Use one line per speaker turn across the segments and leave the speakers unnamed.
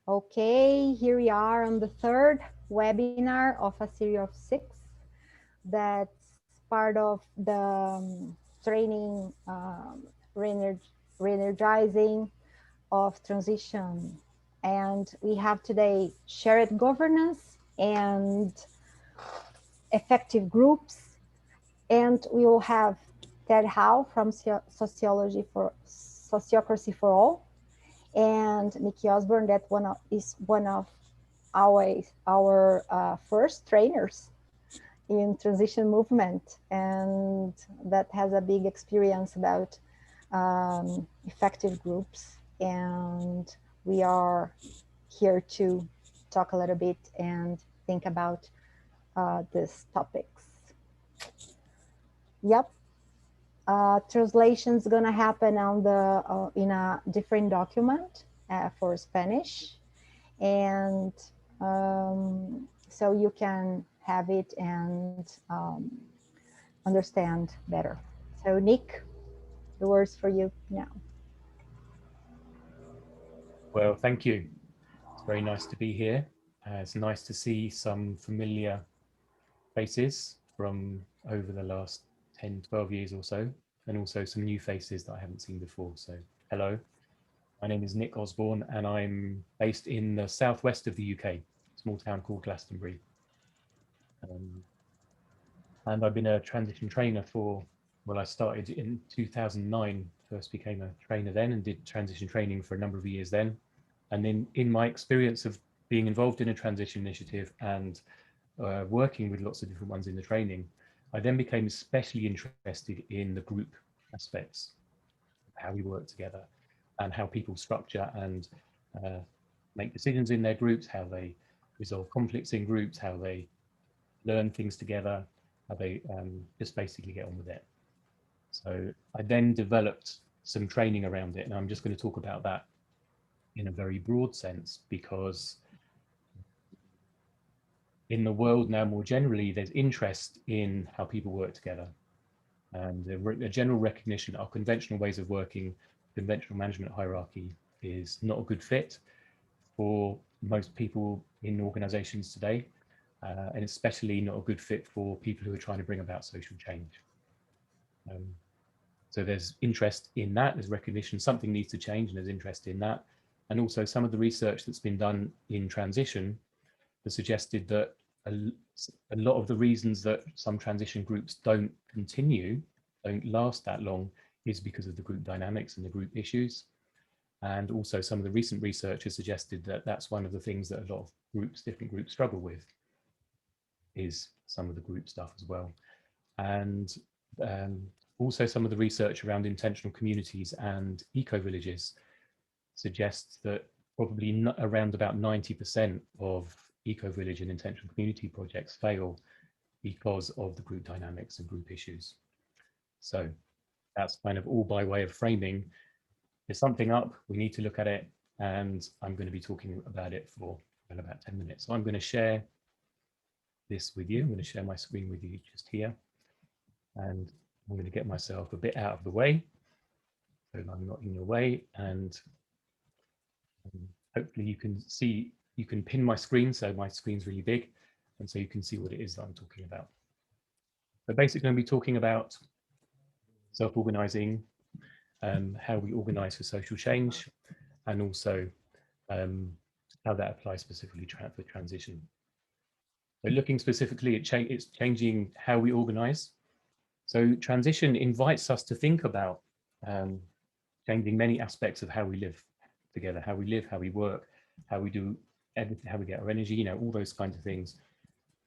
Okay, here we are on the third webinar of a series of 6 that's part of the training re-energizing of transition. And we have today shared governance and effective groups. And we will have Ted Rau from Sociocracy for All, and Nikki Osborne, that is one of our first trainers in transition movement, and that has a big experience about effective groups. And we are here to talk a little bit and think about these topics. Yep. Translation is going to happen on the in a different document for Spanish, and so you can have it and understand better. So Nick, the words for you now.
Well, thank you. It's very nice to be here. It's nice to see some familiar faces from over the last 10, 12 years or so, and also some new faces that I haven't seen before. So hello, my name is Nick Osborne, and I'm based in the southwest of the UK, a small town called Glastonbury. And I've been a transition trainer for, well, I started in 2009, first became a trainer then and did transition training for a number of years then. And then in my experience of being involved in a transition initiative and working with lots of different ones in the training, I then became especially interested in the group aspects, how we work together and how people structure and make decisions in their groups, how they resolve conflicts in groups, how they learn things together, how they just basically get on with it. So I then developed some training around it, and I'm just going to talk about that in a very broad sense, because in the world now more generally, there's interest in how people work together, and a general recognition that our conventional ways of working, conventional management hierarchy, is not a good fit for most people in organizations today, and especially not a good fit for people who are trying to bring about social change. So there's interest in that, there's recognition something needs to change, and there's interest in that. And also some of the research that's been done in transition has suggested that a lot of the reasons that some transition groups don't last that long, is because of the group dynamics and the group issues. And also some of the recent research has suggested that that's one of the things that a lot of groups, different groups, struggle with, is some of the group stuff as well. And also some of the research around intentional communities and eco-villages suggests that probably around about 90% of eco-village and intentional community projects fail because of the group dynamics and group issues. So that's kind of all by way of framing. There's something up, we need to look at it, and I'm going to be talking about it for about 10 minutes. So I'm going to share this with you. I'm going to share my screen with you just here. And I'm going to get myself a bit out of the way so I'm not in your way, and hopefully you can see, you can pin my screen, so my screen's really big, and so you can see what it is that I'm talking about. So basically I'm going to be talking about self-organizing, how we organize for social change, and also how that applies specifically for transition. So looking specifically at it's changing how we organize. So transition invites us to think about changing many aspects of how we live together, how we live, how we work, how we do everything, how we get our energy, all those kinds of things.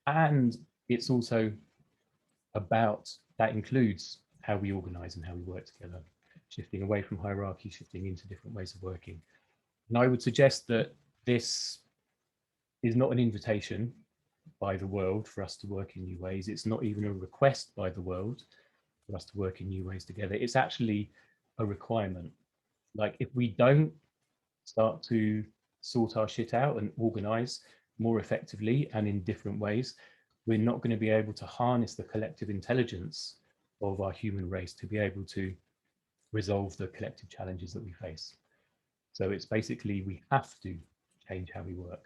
And it's also about, that includes how we organize and how we work together, shifting away from hierarchy, shifting into different ways of working. And I would suggest that this is not an invitation by the world for us to work in new ways. It's not even a request by the world for us to work in new ways together. It's actually a requirement. Like, if we don't start to sort our shit out and organize more effectively and in different ways, we're not going to be able to harness the collective intelligence of our human race to be able to resolve the collective challenges that we face. So it's basically, we have to change how we work,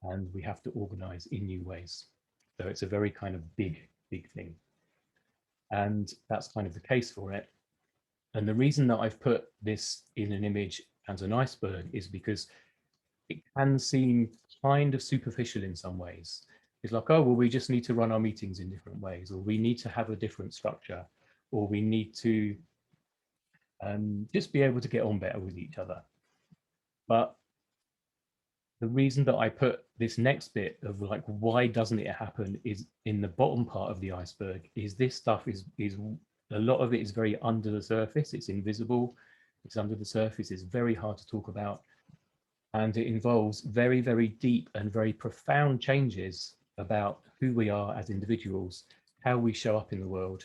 and we have to organize in new ways. So it's a very kind of big thing. And that's kind of the case for it. And the reason that I've put this in an image as an iceberg is because it can seem kind of superficial in some ways. It's like, oh, well, we just need to run our meetings in different ways, or we need to have a different structure, or we need to just be able to get on better with each other. But the reason that I put this next bit of like, why doesn't it happen, is in the bottom part of the iceberg, is this stuff is a lot of it is very under the surface. It's invisible. It's under the surface. It's very hard to talk about. And it involves very, very deep and very profound changes about who we are as individuals, how we show up in the world,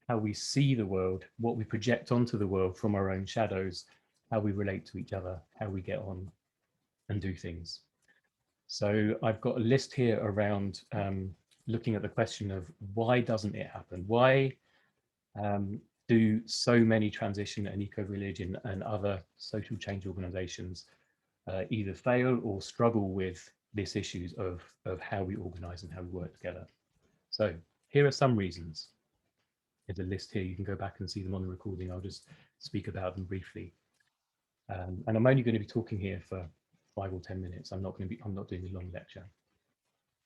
how we see the world, what we project onto the world from our own shadows, how we relate to each other, how we get on and do things. So I've got a list here around looking at the question of why doesn't it happen? Why do so many transition and eco-religion and other social change organizations either fail or struggle with these issues of how we organize and how we work together? So here are some reasons. There's a list here. You can go back and see them on the recording. I'll just speak about them briefly. And I'm only going to be talking here for 5 or 10 minutes. I'm not doing a long lecture.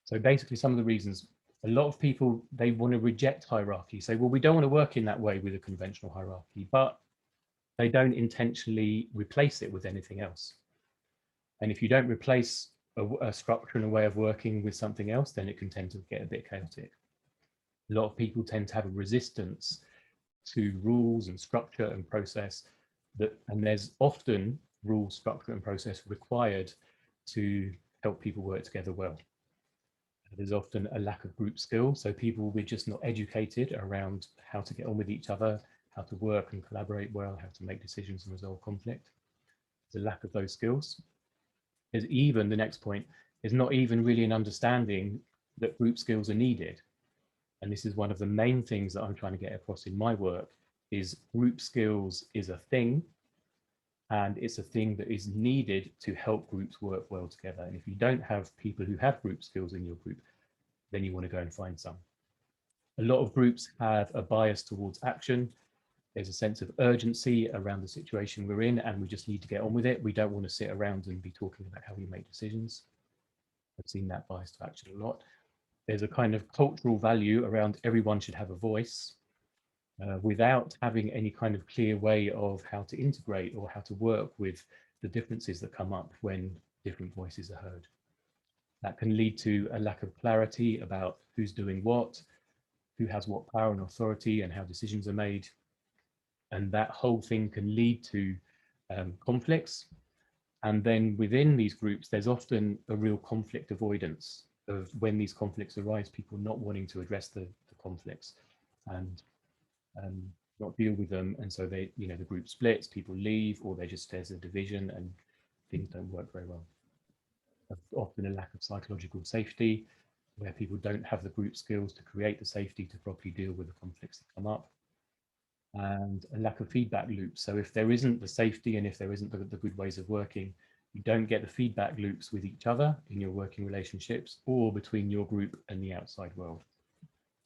So basically, some of the reasons: a lot of people, they want to reject hierarchy, say, well, we don't want to work in that way with a conventional hierarchy, but they don't intentionally replace it with anything else. And if you don't replace a structure and a way of working with something else, then it can tend to get a bit chaotic. A lot of people tend to have a resistance to rules and structure and process, and there's often rule, structure and process required to help people work together well. There's often a lack of group skills, so people will be just not educated around how to get on with each other, how to work and collaborate well, how to make decisions and resolve conflict. There's a lack of those skills. There's even, the next point, is not even really an understanding that group skills are needed. And this is one of the main things that I'm trying to get across in my work, is group skills is a thing, and it's a thing that is needed to help groups work well together. And if you don't have people who have group skills in your group, then you want to go and find some. A lot of groups have a bias towards action. There's a sense of urgency around the situation we're in, and we just need to get on with it. We don't want to sit around and be talking about how we make decisions. I've seen that bias to action a lot. There's a kind of cultural value around everyone should have a voice, without having any kind of clear way of how to integrate or how to work with the differences that come up when different voices are heard. That can lead to a lack of clarity about who's doing what, who has what power and authority, and how decisions are made. And that whole thing can lead to conflicts. And then within these groups, there's often a real conflict avoidance of, when these conflicts arise, people not wanting to address the conflicts and not deal with them. And so they, the group splits, people leave, or there's a division and things don't work very well. Often a lack of psychological safety, where people don't have the group skills to create the safety to properly deal with the conflicts that come up. And a lack of feedback loops. So if there isn't the safety and if there isn't the good ways of working, you don't get the feedback loops with each other in your working relationships or between your group and the outside world.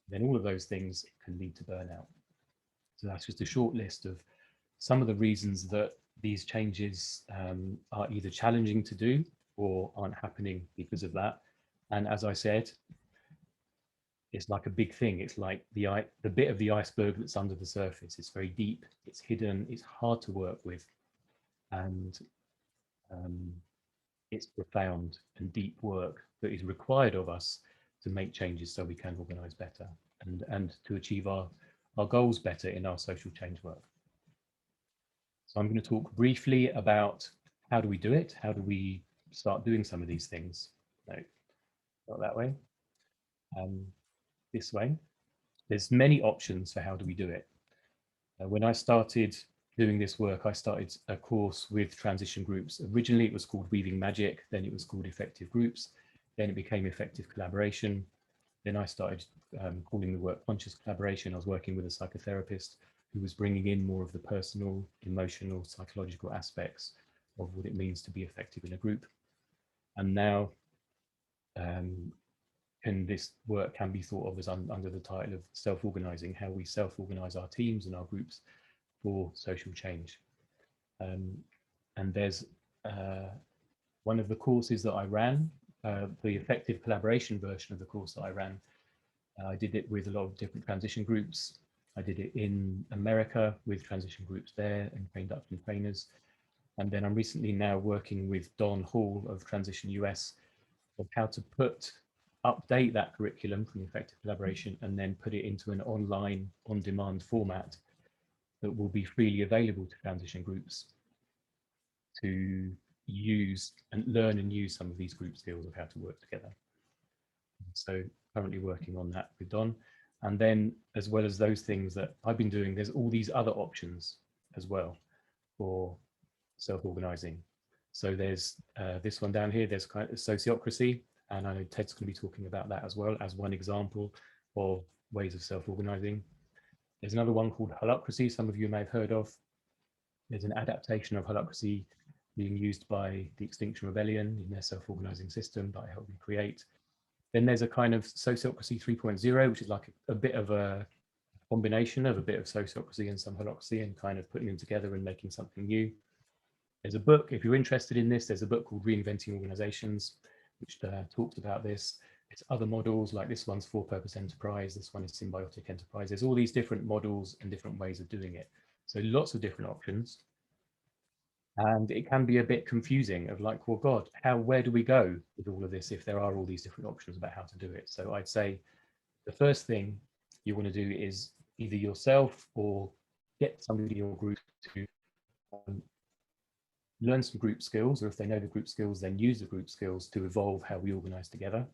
Then all of those things can lead to burnout. So that's just a short list of some of the reasons that these changes are either challenging to do or aren't happening because of that. And as I said, it's like a big thing. It's like the bit of the iceberg that's under the surface. It's very deep, it's hidden, it's hard to work with, and it's profound and deep work that is required of us to make changes so we can organize better and to achieve our goals better in our social change work. So I'm going to talk briefly about how do we do it? How do we start doing some of these things? No, not that way. This way. There's many options for how do we do it. When I started doing this work, I started a course with transition groups. Originally, it was called Weaving Magic, then it was called Effective Groups, then it became Effective Collaboration. Then I started calling the work Conscious Collaboration. I was working with a psychotherapist who was bringing in more of the personal, emotional, psychological aspects of what it means to be effective in a group. And now this work can be thought of as under the title of self-organizing, how we self-organize our teams and our groups for social change. And there's one of the courses that I ran, the effective collaboration version of the course that I ran. I did it with a lot of different transition groups. I did it in America with transition groups there and trained up some trainers. And then I'm recently now working with Don Hall of Transition US of how to update that curriculum from effective collaboration and then put it into an online on-demand format that will be freely available to transition groups to use and learn and use some of these group skills of how to work together. So currently working on that with Don. And then as well as those things that I've been doing, there's all these other options as well for self-organizing. So there's this one down here, there's kind of Sociocracy, and I know Ted's going to be talking about that as well as one example of ways of self-organizing. There's another one called Holacracy, some of you may have heard of. There's an adaptation of Holacracy being used by the Extinction Rebellion in their self-organizing system that I helped them create. Then there's a kind of Sociocracy 3.0, which is like a bit of a combination of a bit of Sociocracy and some Holacracy and kind of putting them together and making something new. There's a book, if you're interested in this, there's a book called Reinventing Organizations, which talks about this. It's other models, like this one's for-purpose enterprise, this one is symbiotic enterprise. There's all these different models and different ways of doing it. So lots of different options. And it can be a bit confusing of like, well, God, where do we go with all of this if there are all these different options about how to do it? So I'd say the first thing you want to do is either yourself or get somebody in your group to learn some group skills, or if they know the group skills, then use the group skills to evolve how we organize together.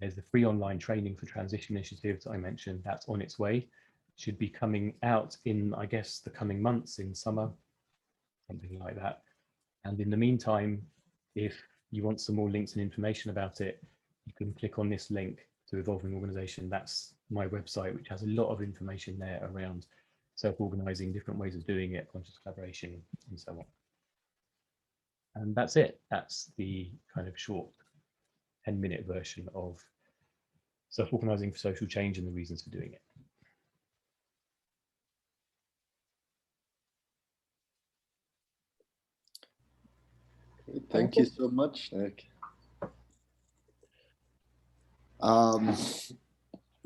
There's the free online training for transition initiatives I mentioned, that's on its way. It should be coming out in, I guess, the coming months, in summer, something like that. And in the meantime, if you want some more links and information about it, you can click on this link to Evolving Organization. That's my website, which has a lot of information there around self-organizing, different ways of doing it, conscious collaboration, and so on. And that's it. That's the kind of short 10-minute version of self-organizing for social change and the reasons for doing it.
Thank you so much, Nick.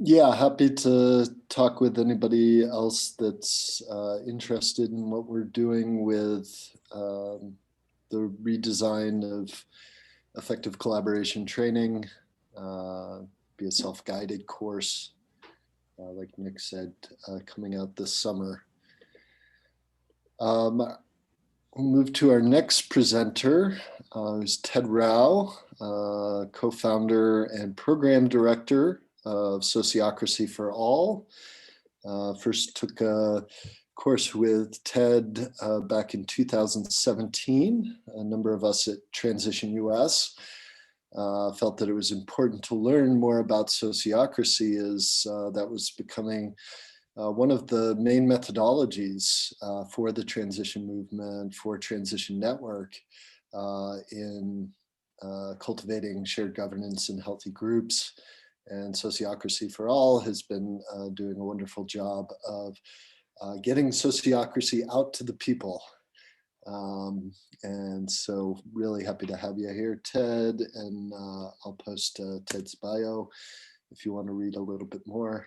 Yeah, happy to talk with anybody else that's interested in what we're doing with the redesign of effective collaboration training, be a self-guided course, like Nick said, coming out this summer. We'll move to our next presenter, who's Ted Rau, co-founder and program director of Sociocracy for All. First took a course with Ted back in 2017. A number of us at Transition US felt that it was important to learn more about sociocracy, as that was becoming one of the main methodologies for the transition movement, for Transition Network, in cultivating shared governance in healthy groups. And Sociocracy for All has been doing a wonderful job of getting sociocracy out to the people. And so really happy to have you here, Ted, and I'll post Ted's bio if you want to read a little bit more.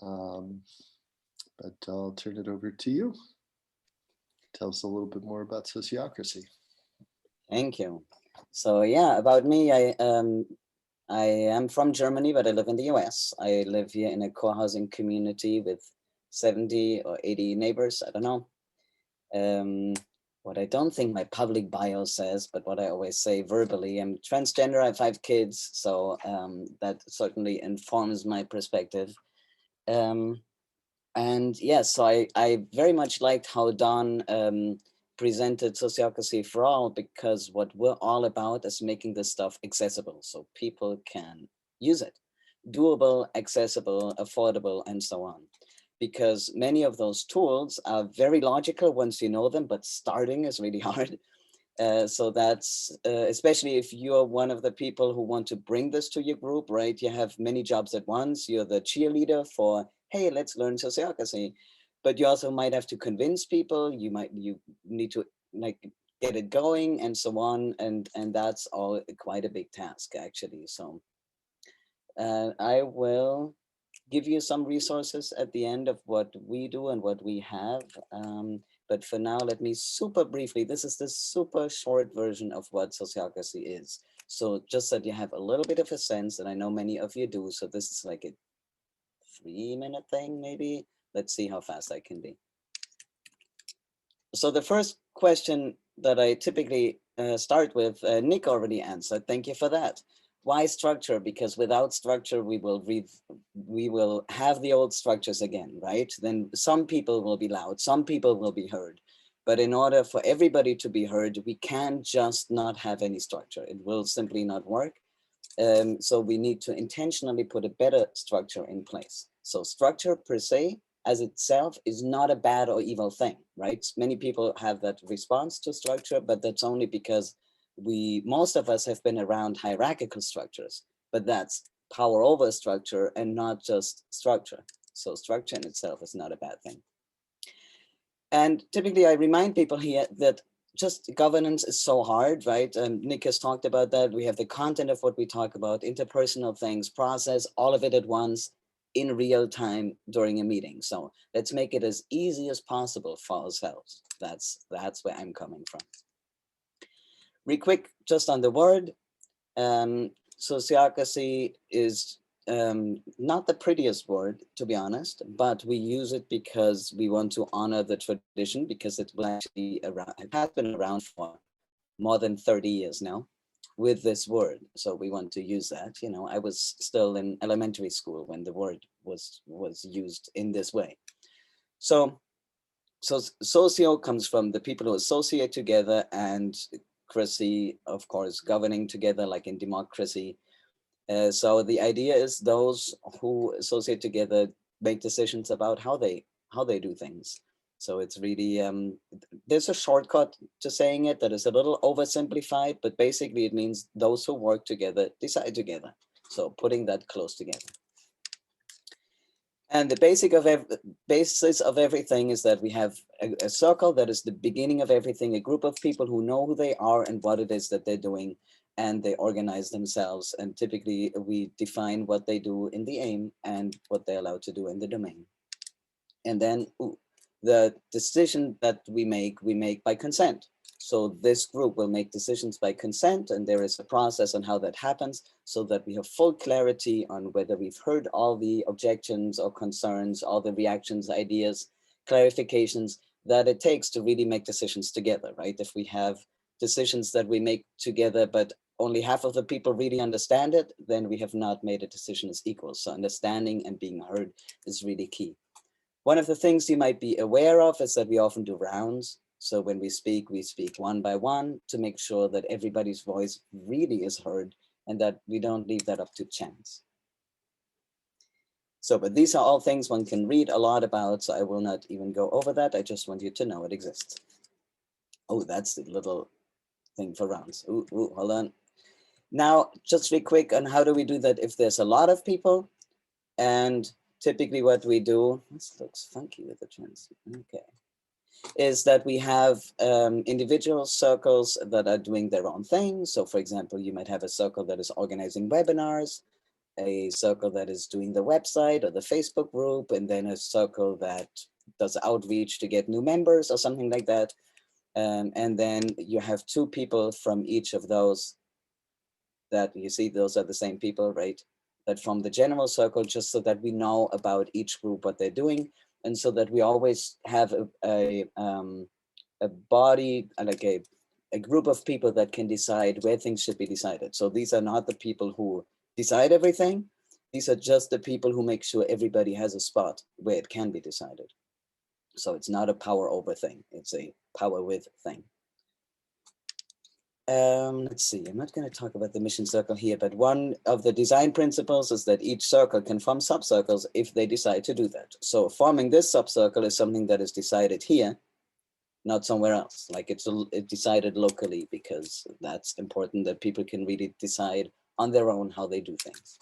But I'll turn it over to you. Tell us a little bit more about sociocracy.
Thank you. So yeah, about me, I am from Germany, but I live in the US. I live here in a co-housing community with 70 or 80 neighbors, I don't know. What I don't think my public bio says, but what I always say verbally, I'm transgender, I have 5 kids, so that certainly informs my perspective. And yes, so I very much liked how Don presented Sociocracy for All, because what we're all about is making this stuff accessible so people can use it. Doable, accessible, affordable, and so on. Because many of those tools are very logical once you know them, but starting is really hard. So that's, especially if you're one of the people who want to bring this to your group, right? You have many jobs at once. You're the cheerleader for, hey, let's learn sociocracy. But you also might have to convince people. You need to like get it going and so on. And that's all quite a big task, actually. So I will give you some resources at the end of what we do and what we have. But for now, let me super briefly, this is the super short version of what sociocracy is. So just that you have a little bit of a sense, and I know many of you do, so this is like a 3-minute thing, maybe. Let's see how fast I can be. So the first question that I typically start with, Nick already answered. Thank you for that. Why structure? Because without structure, we will have the old structures again, right? Then some people will be loud, some people will be heard. But in order for everybody to be heard, we can't just not have any structure. It will simply not work. So we need to intentionally put a better structure in place. So structure per se, as itself, is not a bad or evil thing, right? Many people have that response to structure, but that's only because most of us have been around hierarchical structures, but that's power over structure and not just structure. So structure in itself is not a bad thing. And typically I remind people here that just governance is so hard, right? Nick has talked about that. We have the content of what we talk about, interpersonal things, process, all of it at once in real time during a meeting. So let's make it as easy as possible for ourselves. That's where I'm coming from. Real quick, just on the word, sociocracy is not the prettiest word, to be honest, but we use it because we want to honor the tradition, because it will actually it has been around for more than 30 years now with this word. So we want to use that. You know, I was still in elementary school when the word was used in this way. So socio comes from the people who associate together, and cracy, of course, governing together, like in democracy. So the idea is those who associate together make decisions about how they do things. So it's really, there's a shortcut to saying it that is a little oversimplified, but basically it means those who work together decide together. So putting that close together. And the basis of everything is that we have a circle that is the beginning of everything, a group of people who know who they are and what it is that they're doing, and they organize themselves. And typically we define what they do in the aim and what they're allowed to do in the domain. And then the decision that we make by consent. So this group will make decisions by consent, and there is a process on how that happens so that we have full clarity on whether we've heard all the objections or concerns, all the reactions, ideas, clarifications that it takes to really make decisions together, right? If we have decisions that we make together, but only half of the people really understand it, then we have not made a decision as equals. So understanding and being heard is really key. One of the things you might be aware of is that we often do rounds. So when we speak one by one to make sure that everybody's voice really is heard and that we don't leave that up to chance. So, but these are all things one can read a lot about, so I will not even go over that. I just want you to know it exists. Oh, that's the little thing for rounds. Ooh, hold on. Now, just really quick on how do we do that if there's a lot of people? And typically what we do, this looks funky with the trans, okay, is that we have individual circles that are doing their own thing. So for example, you might have a circle that is organizing webinars, a circle that is doing the website or the Facebook group, and then a circle that does outreach to get new members or something like that. And then you have 2 people from each of those that you see, those are the same people, right? That from the general circle, just so that we know about each group, what they're doing. And so that we always have a body, like a group of people that can decide where things should be decided. So these are not the people who decide everything. These are just the people who make sure everybody has a spot where it can be decided. So it's not a power over thing. It's a power with thing. Let's see, I'm not going to talk about the mission circle here, but one of the design principles is that each circle can form subcircles if they decide to do that. So forming this subcircle is something that is decided here, not somewhere else. Like it's decided locally, because that's important, that people can really decide on their own how they do things.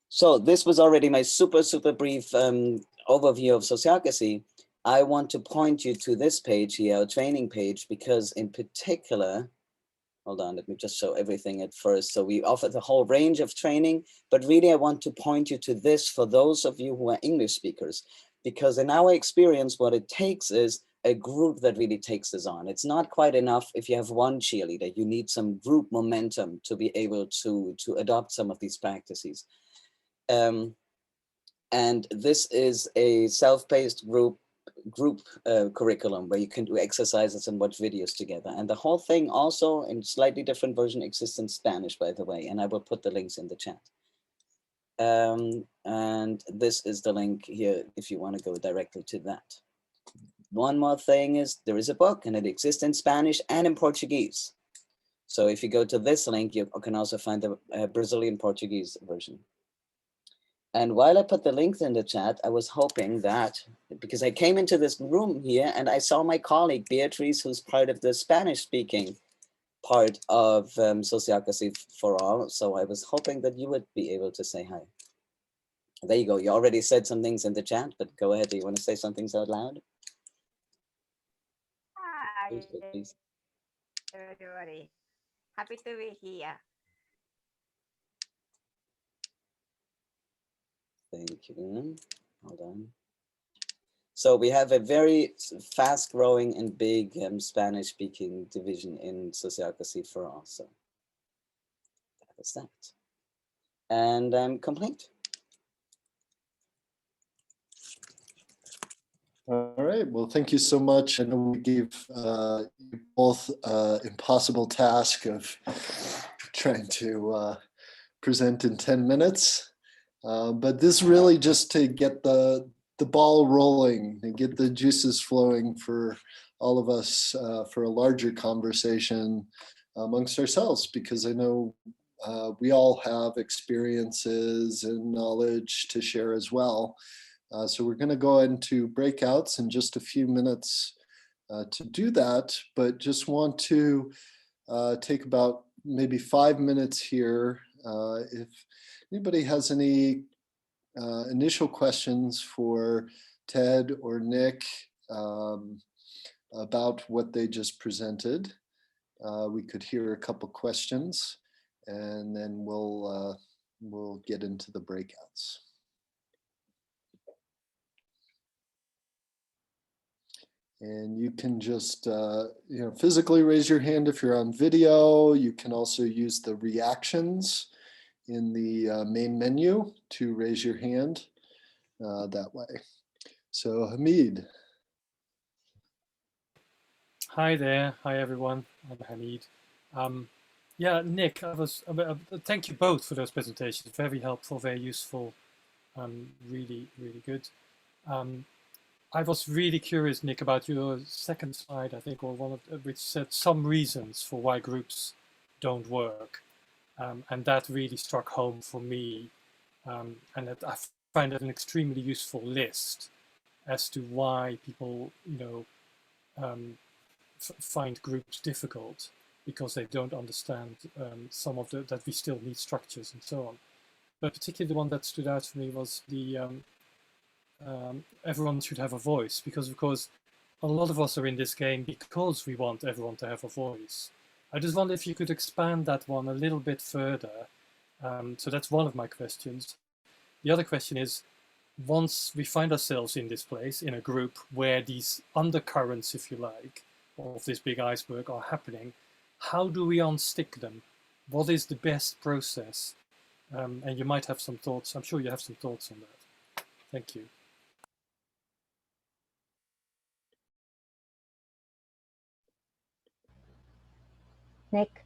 So this was already my super brief overview of Sociocracy. I want to point you to this page here, our training page, because in particular, hold on, let me just show everything at first. So we offer the whole range of training, but really I want to point you to this for those of you who are English speakers, because in our experience, what it takes is a group that really takes this on. It's not quite enough if you have one cheerleader. You need some group momentum to be able to adopt some of these practices. And this is a self-paced group curriculum where you can do exercises and watch videos together. And the whole thing also, in slightly different version, exists in Spanish, by the way, and I will put the links in the chat. And this is the link here if you want to go directly to that. One more thing is there is a book, and it exists in Spanish and in Portuguese. So if you go to this link, you can also find the Brazilian Portuguese version. And while I put the links in the chat, I was hoping that, because I came into this room here and I saw my colleague Beatrice, who's part of the Spanish speaking part of Sociocracy for All. So I was hoping that you would be able to say hi. There you go. You already said some things in the chat, but go ahead. Do you want to say some things out loud?
Hi,
Please.
everybody. Happy to be here.
Thank you. Hold on. So we have a very fast growing and big Spanish speaking division in Sociocracy for All. So that is that. And I'm complete.
All right, well, thank you so much. I know we gave you both impossible task of trying to present in 10 minutes. But this really just to get the ball rolling and get the juices flowing for all of us for a larger conversation amongst ourselves, because I know we all have experiences and knowledge to share as well. So we're going to go into breakouts in just a few minutes to do that, but just want to take about maybe 5 minutes here. If anybody has any initial questions for Ted or Nick about what they just presented, we could hear a couple questions, and then we'll get into the breakouts. And you can just physically raise your hand if you're on video. You can also use the reactions in the main menu to raise your hand that way. So Hamid.
Hi there. Hi everyone. I'm Hamid. Yeah, Nick, thank you both for those presentations. Very helpful, very useful, really good. I was really curious, Nick, about your second slide, I think, or one of which said some reasons for why groups don't work. And that really struck home for me. And I find that an extremely useful list as to why people, find groups difficult, because they don't understand some of that we still need structures and so on. But particularly the one that stood out for me was the everyone should have a voice, because of course a lot of us are in this game because we want everyone to have a voice. I just wonder if you could expand that one a little bit further. So that's one of my questions. The other question is, once we find ourselves in this place, in a group where these undercurrents, if you like, of this big iceberg are happening, how do we unstick them? What is the best process? And you might have some thoughts. I'm sure you have some thoughts on that. Thank you.
Nick.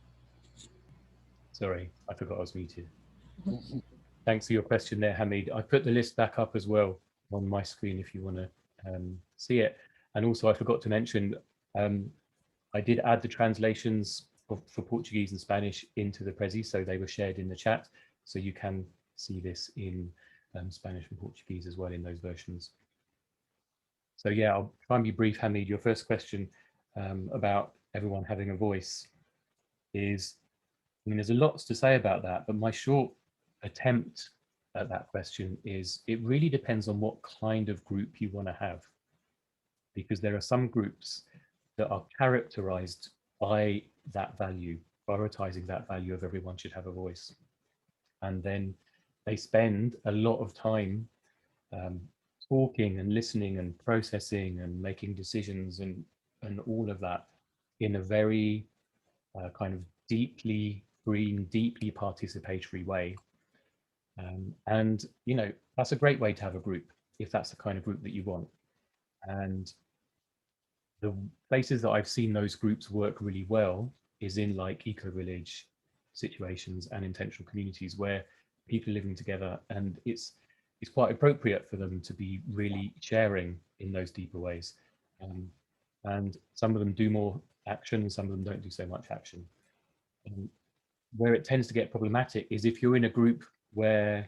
Sorry, I forgot I was muted. Thanks for your question there, Hamid. I put the list back up as well on my screen if you want to see it. And also I forgot to mention, I did add the translations for Portuguese and Spanish into the Prezi, so they were shared in the chat. So you can see this in Spanish and Portuguese as well in those versions. So yeah, I'll try and be brief, Hamid. Your first question about everyone having a voice is, I mean, there's a lot to say about that, but my short attempt at that question is it really depends on what kind of group you want to have. Because there are some groups that are characterized by that value, prioritizing that value of everyone should have a voice. And then they spend a lot of time talking and listening and processing and making decisions and all of that in a very kind of deeply green, deeply participatory way. And, you know, that's a great way to have a group if that's the kind of group that you want. And the places that I've seen those groups work really well is in like eco-village situations and intentional communities where people are living together, and it's quite appropriate for them to be really sharing in those deeper ways. And some of them do more action and some of them don't do so much action. Where it tends to get problematic is if you're in a group where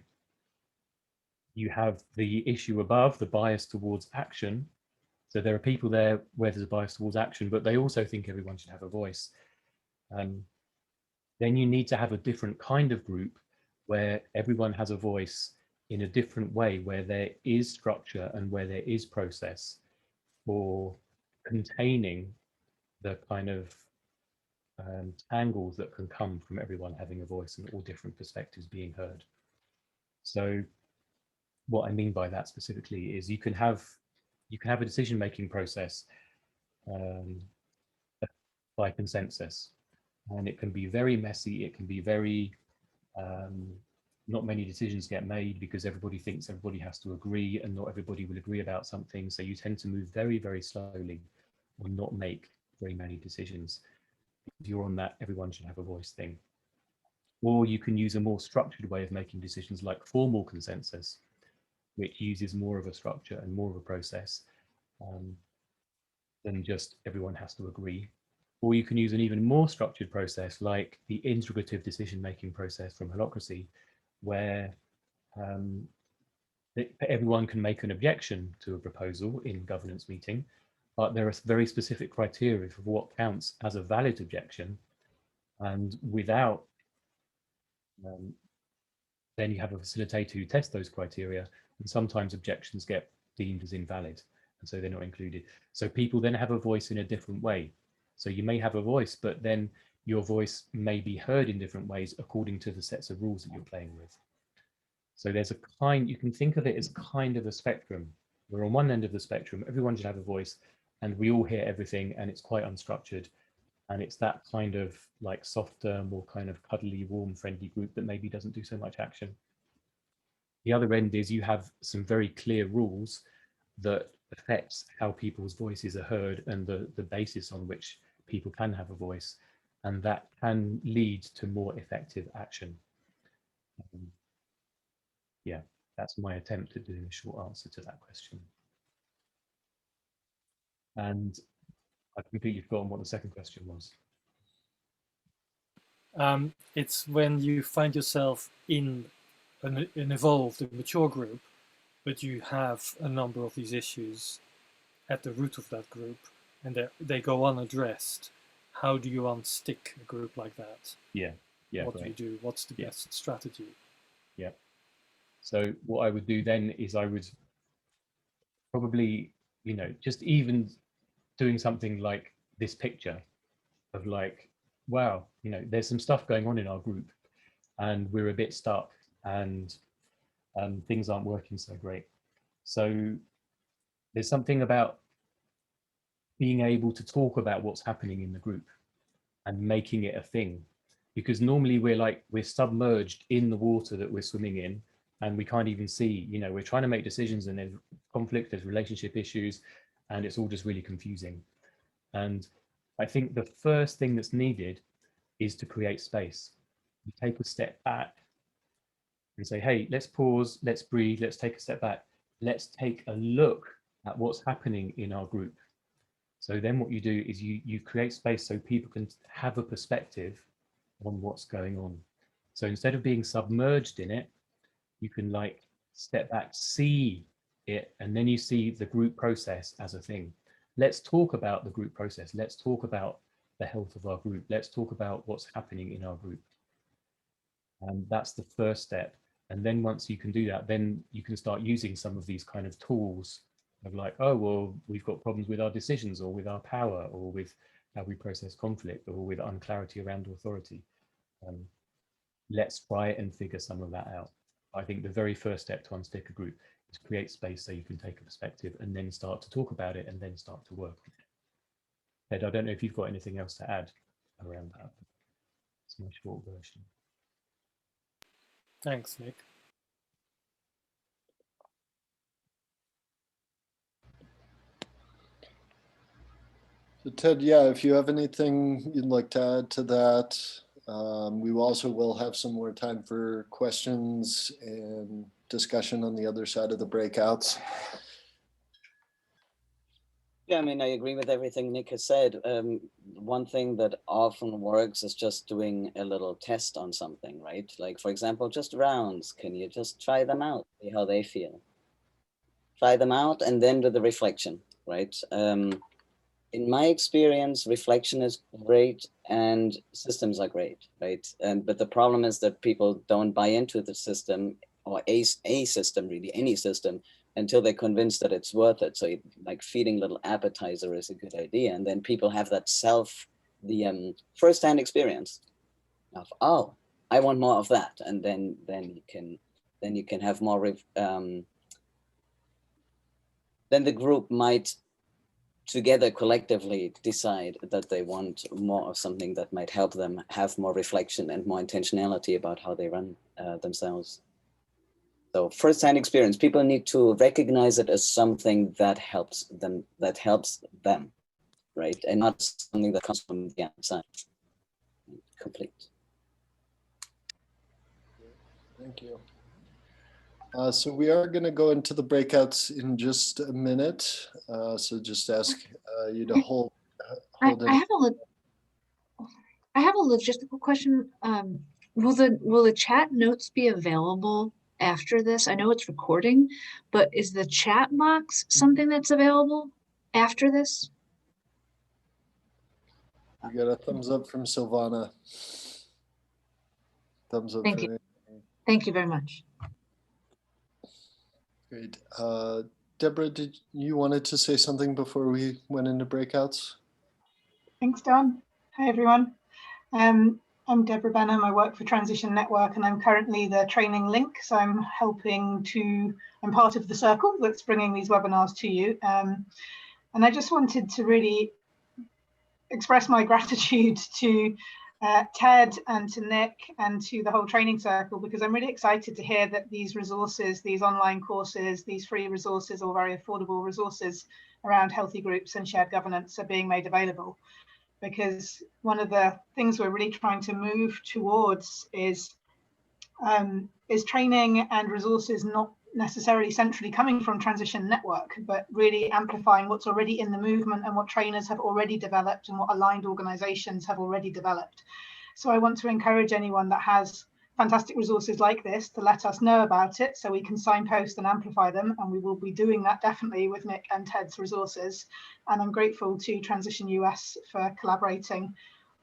you have the issue above, the bias towards action. So there are people there where there's a bias towards action, but they also think everyone should have a voice. Then you need to have a different kind of group where everyone has a voice in a different way, where there is structure and where there is process for containing the kind of tangles that can come from everyone having a voice and all different perspectives being heard. So what I mean by that specifically is you can have a decision-making process by consensus, and it can be very messy. It can be very not many decisions get made because everybody thinks everybody has to agree, and not everybody will agree about something. So you tend to move very, very slowly or not make very many decisions. If you're on that everyone should have a voice thing. Or you can use a more structured way of making decisions like formal consensus, which uses more of a structure and more of a process than just everyone has to agree. Or you can use an even more structured process like the integrative decision-making process from Holacracy, where everyone can make an objection to a proposal in governance meeting, but there are very specific criteria for what counts as a valid objection. And without, then you have a facilitator who tests those criteria, and sometimes objections get deemed as invalid, and so they're not included. So people then have a voice in a different way. So you may have a voice, but then your voice may be heard in different ways according to the sets of rules that you're playing with. So there's a kind, you can think of it as kind of a spectrum. We're on one end of the spectrum, everyone should have a voice, and we all hear everything, and it's quite unstructured. And it's that kind of like softer, more kind of cuddly, warm, friendly group that maybe doesn't do so much action. The other end is you have some very clear rules that affects how people's voices are heard and the basis on which people can have a voice. And that can lead to more effective action. Yeah, that's my attempt at doing a short answer to that question. And I've completely forgotten what the second question was.
It's when you find yourself in an evolved, a mature group, but you have a number of these issues at the root of that group, and they go unaddressed. How do you unstick a group like that?
Yeah.
What do you do? What's the best strategy?
Yeah. So what I would do then is I would probably, you know, just even doing something like this picture of like, wow, you know, there's some stuff going on in our group and we're a bit stuck and things aren't working so great. So there's something about being able to talk about what's happening in the group and making it a thing, because normally we're submerged in the water that we're swimming in and we can't even see, you know, we're trying to make decisions and there's conflict, there's relationship issues, and it's all just really confusing. And I think the first thing that's needed is to create space. You take a step back and say, hey, let's pause, let's breathe, let's take a step back. Let's take a look at what's happening in our group. So then what you do is you create space so people can have a perspective on what's going on. So instead of being submerged in it, you can like step back, see it, and then you see the group process as a thing. Let's talk about the group process. Let's talk about the health of our group. Let's talk about what's happening in our group. And that's the first step. And then once you can do that, then you can start using some of these kind of tools of like, oh, well, we've got problems with our decisions or with our power or with how we process conflict or with unclarity around authority. Let's try and figure some of that out. I think the very first step to unstick a group is create space so you can take a perspective and then start to talk about it and then start to work with it. Ed, I don't know if you've got anything else to add around that. It's my short version.
Thanks, Nick.
So Ted, yeah, if you have anything you'd like to add to that, we also will have some more time for questions and discussion on the other side of the breakouts.
Yeah, I mean, I agree with everything Nick has said. One thing that often works is just doing a little test on something, right? Like, for example, just rounds. Can you just try them out, see how they feel? Try them out and then do the reflection, right? In my experience, reflection is great and systems are great, right? But the problem is that people don't buy into the system or a system, really, any system, until they're convinced that it's worth it. So like feeding little appetizer is a good idea. And then people have that first-hand experience of, oh, I want more of that. And then you can have more, then the group might together collectively decide that they want more of something that might help them have more reflection and more intentionality about how they run themselves. So first-hand experience, people need to recognize it as something that helps them, right? And not something that comes from the outside. Complete.
Thank you. So we are going to go into the breakouts in just a minute. So just ask you to hold
I have a logistical question. Will the chat notes be available after this? I know it's recording, but is the chat box something that's available after this?
We got a thumbs up from Silvana. Thumbs up.
Thank you. Thank you very much.
Great. Deborah, did you wanted to say something before we went into breakouts?
Thanks, Don. Hi, everyone. I'm Deborah Benham. I work for Transition Network, and I'm currently the training link. So I'm part of the circle that's bringing these webinars to you. And I just wanted to really express my gratitude to Ted and to Nick and to the whole training circle, because I'm really excited to hear that these resources, these online courses, these free resources or very affordable resources around healthy groups and shared governance are being made available. Because one of the things we're really trying to move towards is training and resources not necessarily centrally coming from Transition Network, but really amplifying what's already in the movement and what trainers have already developed and what aligned organizations have already developed. So I want to encourage anyone that has fantastic resources like this to let us know about it so we can signpost and amplify them, and we will be doing that definitely with Nick and Ted's resources. And I'm grateful to Transition US for collaborating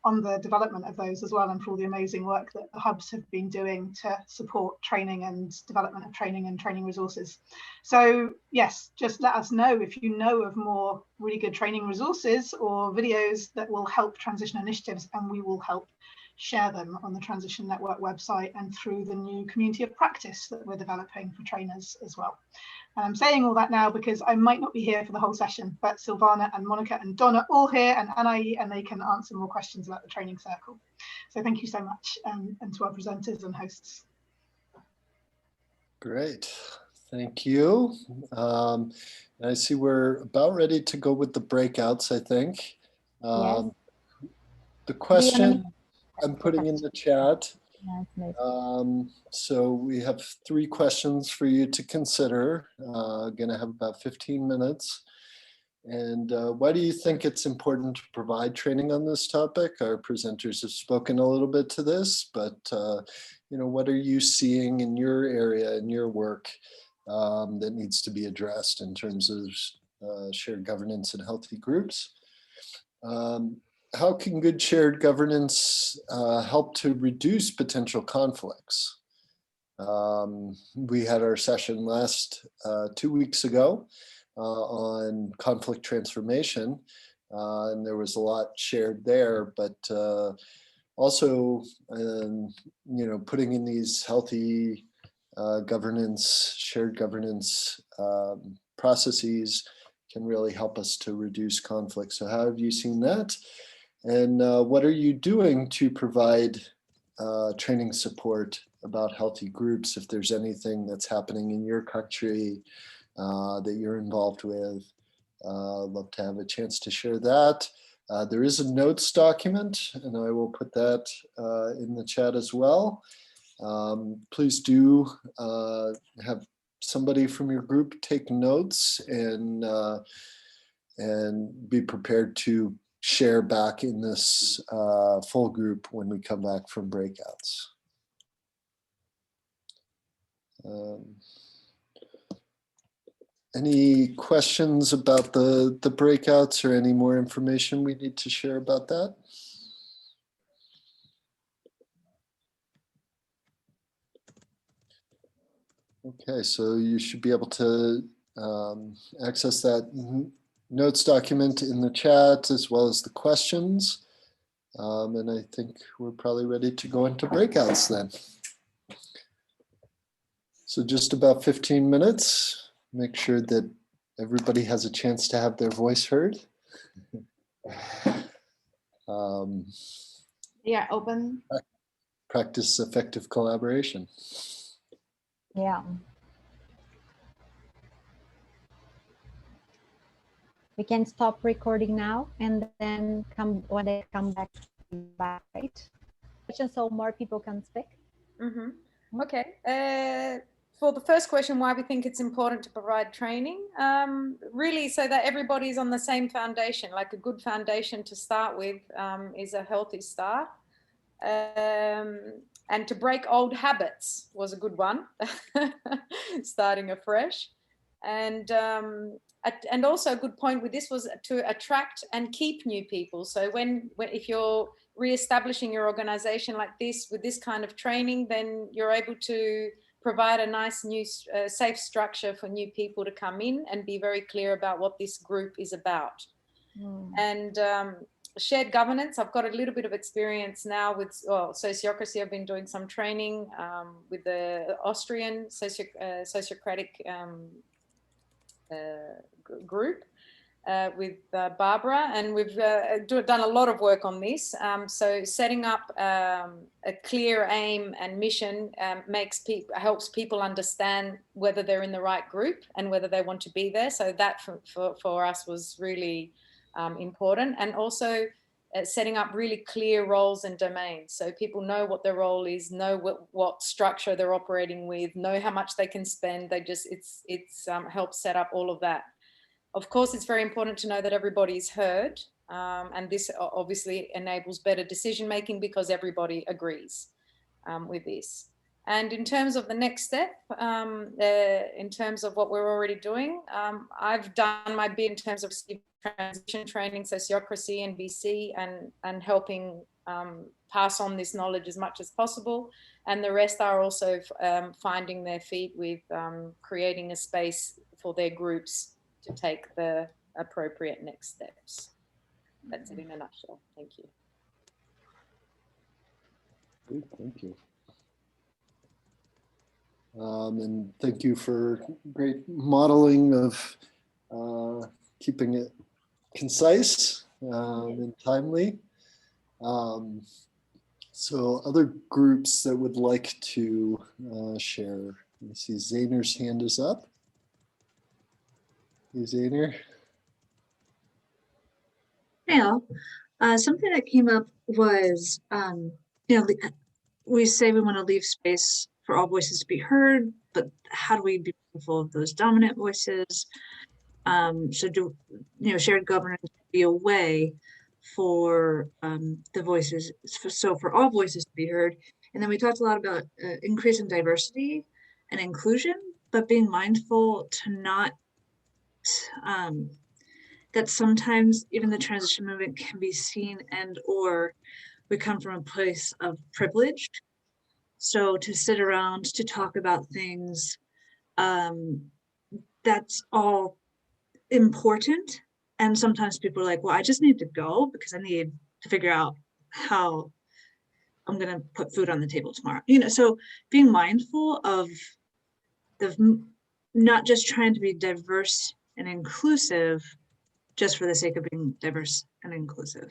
on the development of those as well, and for all the amazing work that the hubs have been doing to support training and development of training and training resources. So yes, just let us know if you know of more really good training resources or videos that will help transition initiatives, and we will help share them on the Transition Network website and through the new community of practice that we're developing for trainers as well. And I'm saying all that now because I might not be here for the whole session, but Silvana and Monica and Don are all here, and Anai, and they can answer more questions about the training circle. So thank you so much, and to our presenters and hosts.
Great, thank you. I see we're about ready to go with the breakouts, I think.
Yes.
The question I'm putting in the chat. So we have 3 questions for you to consider. Gonna have about 15 minutes. And why do you think it's important to provide training on this topic? Our presenters have spoken a little bit to this, but you know, what are you seeing in your area, in your work, that needs to be addressed in terms of shared governance and healthy groups. How can good shared governance help to reduce potential conflicts? We had our session 2 weeks ago on conflict transformation, and there was a lot shared there, but also, putting in these healthy governance, shared governance processes can really help us to reduce conflict. So how have you seen that? And what are you doing to provide training support about healthy groups, if there's anything that's happening in your country that you're involved with? I'd love to have a chance to share that. There is a notes document, and I will put that in the chat as well. Please do have somebody from your group take notes and be prepared to share back in this full group when we come back from breakouts. Any questions about the breakouts or any more information we need to share about that? Okay, so you should be able to access that notes document in the chat as well as the questions. And I think we're probably ready to go into breakouts then. So just about 15 minutes. Make sure that everybody has a chance to have their voice heard.
Yeah, open.
Practice effective collaboration.
Yeah. We can stop recording now and then when they come back, right? So more people can speak.
Mm-hmm. Okay. For the first question, why we think it's important to provide training, really so that everybody's on the same foundation, like a good foundation to start with is a healthy start. And to break old habits was a good one, starting afresh. And also a good point with this was to attract and keep new people. So if you're re-establishing your organization like this with this kind of training, then you're able to provide a nice new safe structure for new people to come in and be very clear about what this group is about. And shared governance, I've got a little bit of experience now with Sociocracy. I've been doing some training with the Austrian Sociocratic group with Barbara, and we've done a lot of work on this. So setting up a clear aim and mission helps people understand whether they're in the right group and whether they want to be there. So that for us was really important. And also setting up really clear roles and domains, so people know what their role is, know what structure they're operating with, know how much they can spend. It's helps set up all of that. Of course, it's very important to know that everybody's heard, and this obviously enables better decision making because everybody agrees with this. And in terms of the next step, in terms of what we're already doing, I've done my bit in terms of transition training, Sociocracy and BC, and helping pass on this knowledge as much as possible. And the rest are also finding their feet with creating a space for their groups to take the appropriate next steps. That's it in a nutshell. Thank you.
Great, thank you. And thank you for great modeling of keeping it concise and timely. So other groups that would like to share. Let me see, Zainer's hand is up. Hey, Zainer.
Hey all. Something that came up was, we say we want to leave space for all voices to be heard, but how do we be mindful of those dominant voices? So shared governance be a way for the voices, so for all voices to be heard. And then we talked a lot about increasing diversity and inclusion, but being mindful to not, that sometimes even the transition movement can be seen and or we come from a place of privilege. So to sit around to talk about things, that's all important. And sometimes people are like, well, I just need to go because I need to figure out how I'm going to put food on the table tomorrow. You know, so being mindful of the not just trying to be diverse and inclusive just for the sake of being diverse and inclusive.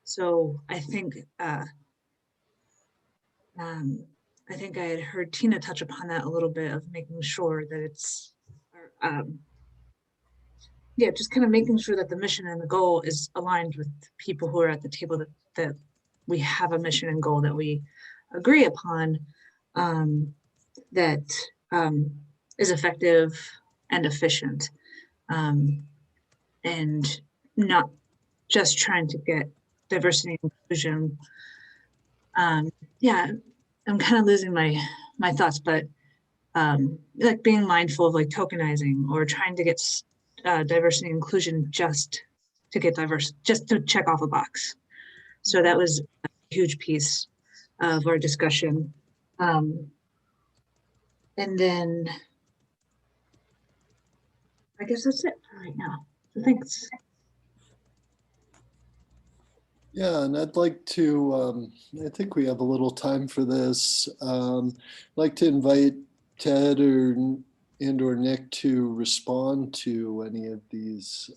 So I think I had heard Tina touch upon that a little bit of making sure that it's yeah, just kind of making sure that the mission and the goal is aligned with people who are at the table, that we have a mission and goal that we agree upon, that is effective and efficient, and not just trying to get diversity and inclusion. Yeah, I'm kind of losing my thoughts, but like being mindful of like tokenizing or trying to get diversity and inclusion just to get diverse, just to check off a box. So that was a huge piece of our discussion. And then I guess that's it for right now. So thanks.
Yeah, and I'd like to, I think we have a little time for this. I'd like to invite Ted and or Nick to respond to any of these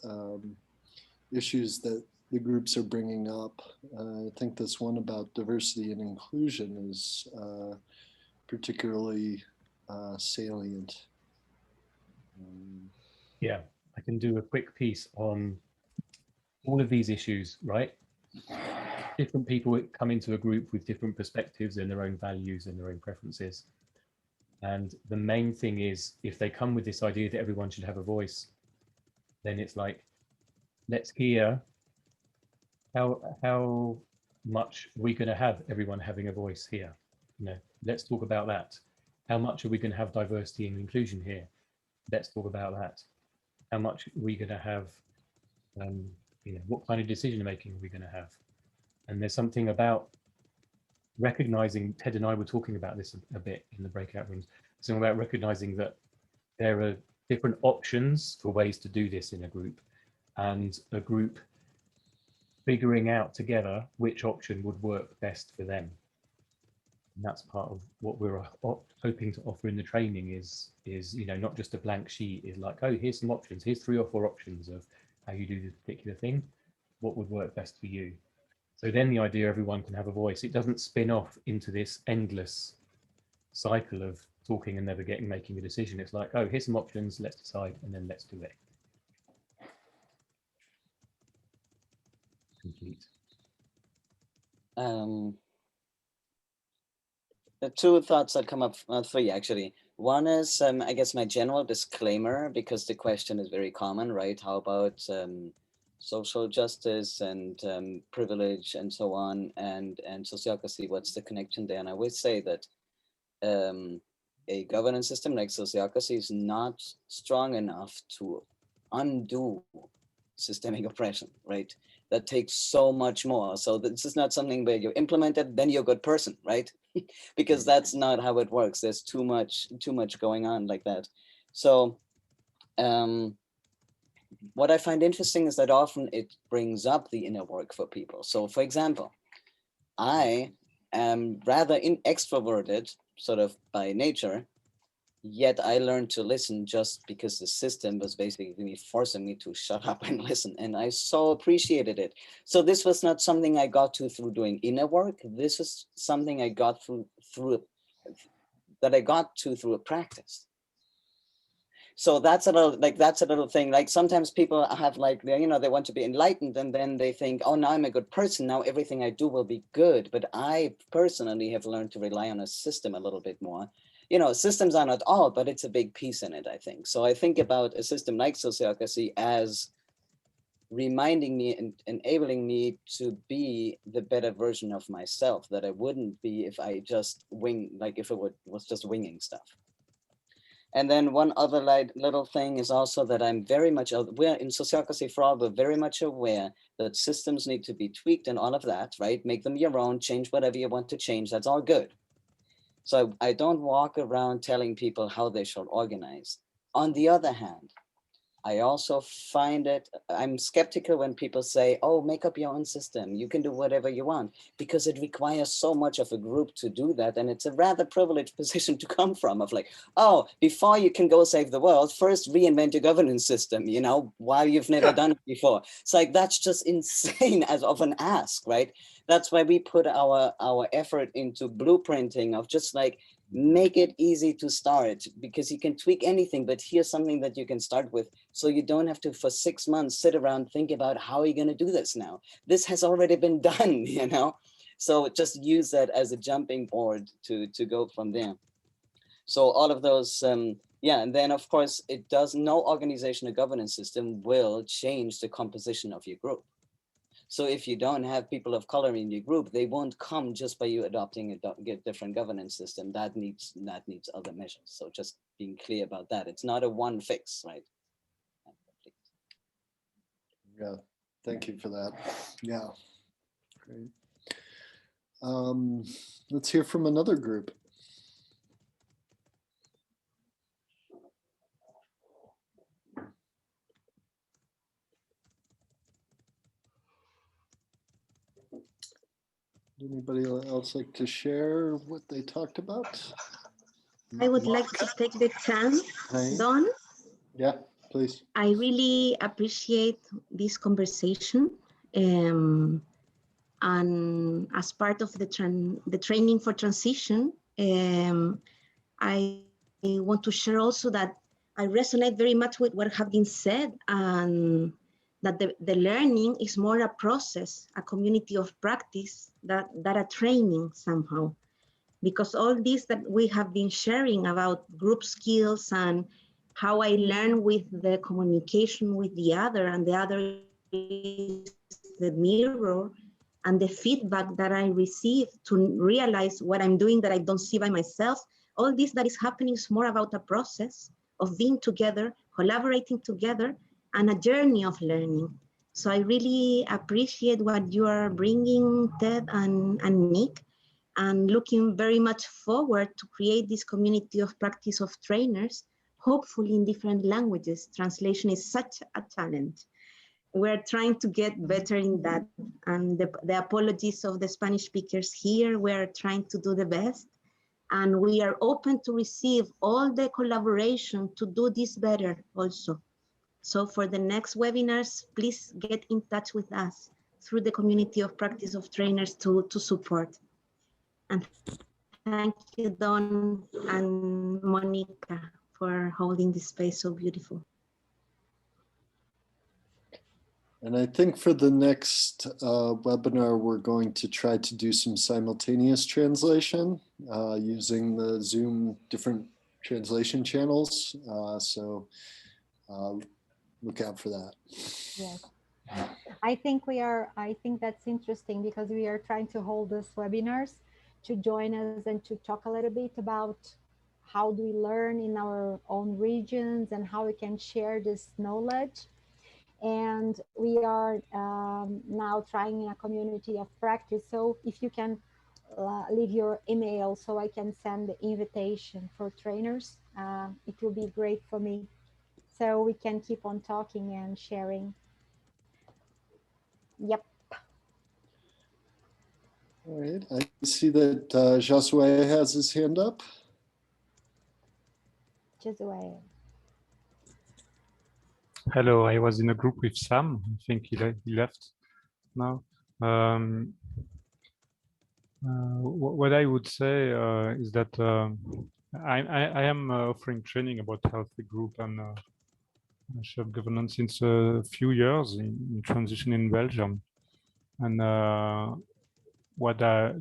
issues that the groups are bringing up. I think this one about diversity and inclusion is particularly salient.
Yeah, I can do a quick piece on all of these issues, right? Different people come into a group with different perspectives and their own values and their own preferences. And the main thing is, if they come with this idea that everyone should have a voice, then it's like, let's hear how much are we going to have everyone having a voice here? You know, let's talk about that. How much are we going to have diversity and inclusion here? Let's talk about that. How much are we going to have, you know, what kind of decision making are we going to have? And there's something about recognizing, Ted and I were talking about this a bit in the breakout rooms, something about recognizing that there are different options for ways to do this in a group, and a group figuring out together which option would work best for them. And that's part of what we're hoping to offer in the training is, you know, not just a blank sheet, is like, oh, here's some options, here's 3 or 4 options of how you do this particular thing, what would work best for you. So then the idea everyone can have a voice, it doesn't spin off into this endless cycle of talking and never making a decision. It's like, oh, here's some options, let's decide, and then let's do it. Complete.
The 2 thoughts that come up, 3 actually. One is, I guess, my general disclaimer, because the question is very common, right? How about social justice and privilege and so on, and sociocracy? What's the connection there? And I would say that a governance system like sociocracy is not strong enough to undo systemic oppression, right? That takes so much more. So this is not something where you implement it, then you're a good person, right? Because that's not how it works. There's too much going on like that. So what I find interesting is that often it brings up the inner work for people. So for example, I am rather extroverted sort of by nature, yet I learned to listen just because the system was basically forcing me to shut up and listen. And I so appreciated it. So this was not something I got to through doing inner work. This is something I got through a practice. So that's a little thing. Like sometimes people have like, you know, they want to be enlightened and then they think, oh, now I'm a good person. Now everything I do will be good. But I personally have learned to rely on a system a little bit more. You know, systems are not all, but it's a big piece in it, I think. So I think about a system like sociocracy as reminding me and enabling me to be the better version of myself that I wouldn't be if I just if it was just winging stuff. And then one other little thing is also that I'm very much, we're in Sociocracy for All, we're very much aware that systems need to be tweaked and all of that, right? Make them your own, change whatever you want to change, that's all good. So I don't walk around telling people how they should organize. On the other hand, I also find it, I'm skeptical when people say, oh, make up your own system. You can do whatever you want, because it requires so much of a group to do that. And it's a rather privileged position to come from, of like, oh, before you can go save the world, first reinvent your governance system, you know, while you've never done it before. It's like, that's just insane as of an ask, right? That's why we put our effort into blueprinting of just like, make it easy to start, because you can tweak anything, but here's something that you can start with. So you don't have to, for 6 months, sit around, think about how are you going to do this now? This has already been done, you know? So just use that as a jumping board to go from there. So all of those, yeah, and then of course, no organization or governance system will change the composition of your group. So if you don't have people of color in your group, they won't come just by you adopting a different governance system. That needs other measures. So just being clear about that. It's not a one fix, right?
Yeah, thank you for that. Yeah, great. Let's hear from another group. Anybody else like to share what they talked about?
I would like to take the chance, Don.
Yeah, please.
I really appreciate this conversation. And as part of the training for transition, I want to share also that I resonate very much with what have been said, and that the learning is more a process, a community of practice, that a training somehow. Because all this that we have been sharing about group skills and how I learn with the communication with the other, and the other is the mirror, and the feedback that I receive to realize what I'm doing that I don't see by myself, all this that is happening is more about a process of being together, collaborating together, and a journey of learning. So I really appreciate what you are bringing, Ted and Nick, and looking very much forward to create this community of practice of trainers, hopefully in different languages. Translation is such a challenge. We're trying to get better in that. And the apologies of the Spanish speakers here, we're trying to do the best. And we are open to receive all the collaboration to do this better also. So for the next webinars, please get in touch with us through the community of practice of trainers to support. And thank you, Don and Monica, for holding this space so beautiful.
And I think for the next webinar, we're going to try to do some simultaneous translation using the Zoom different translation channels. So look out for that.
Yes. I think that's interesting, because we are trying to hold these webinars to join us and to talk a little bit about how do we learn in our own regions and how we can share this knowledge. And we are now trying in a community of practice. So if you can leave your email so I can send the invitation for trainers, it will be great for me. So we can keep on talking and sharing. Yep.
All right, I see that Josue has his hand up.
Josue.
Hello, I was in a group with Sam. I think he left now. What I would say is that I am offering training about healthy group and shared governance since a few years in transition in Belgium. And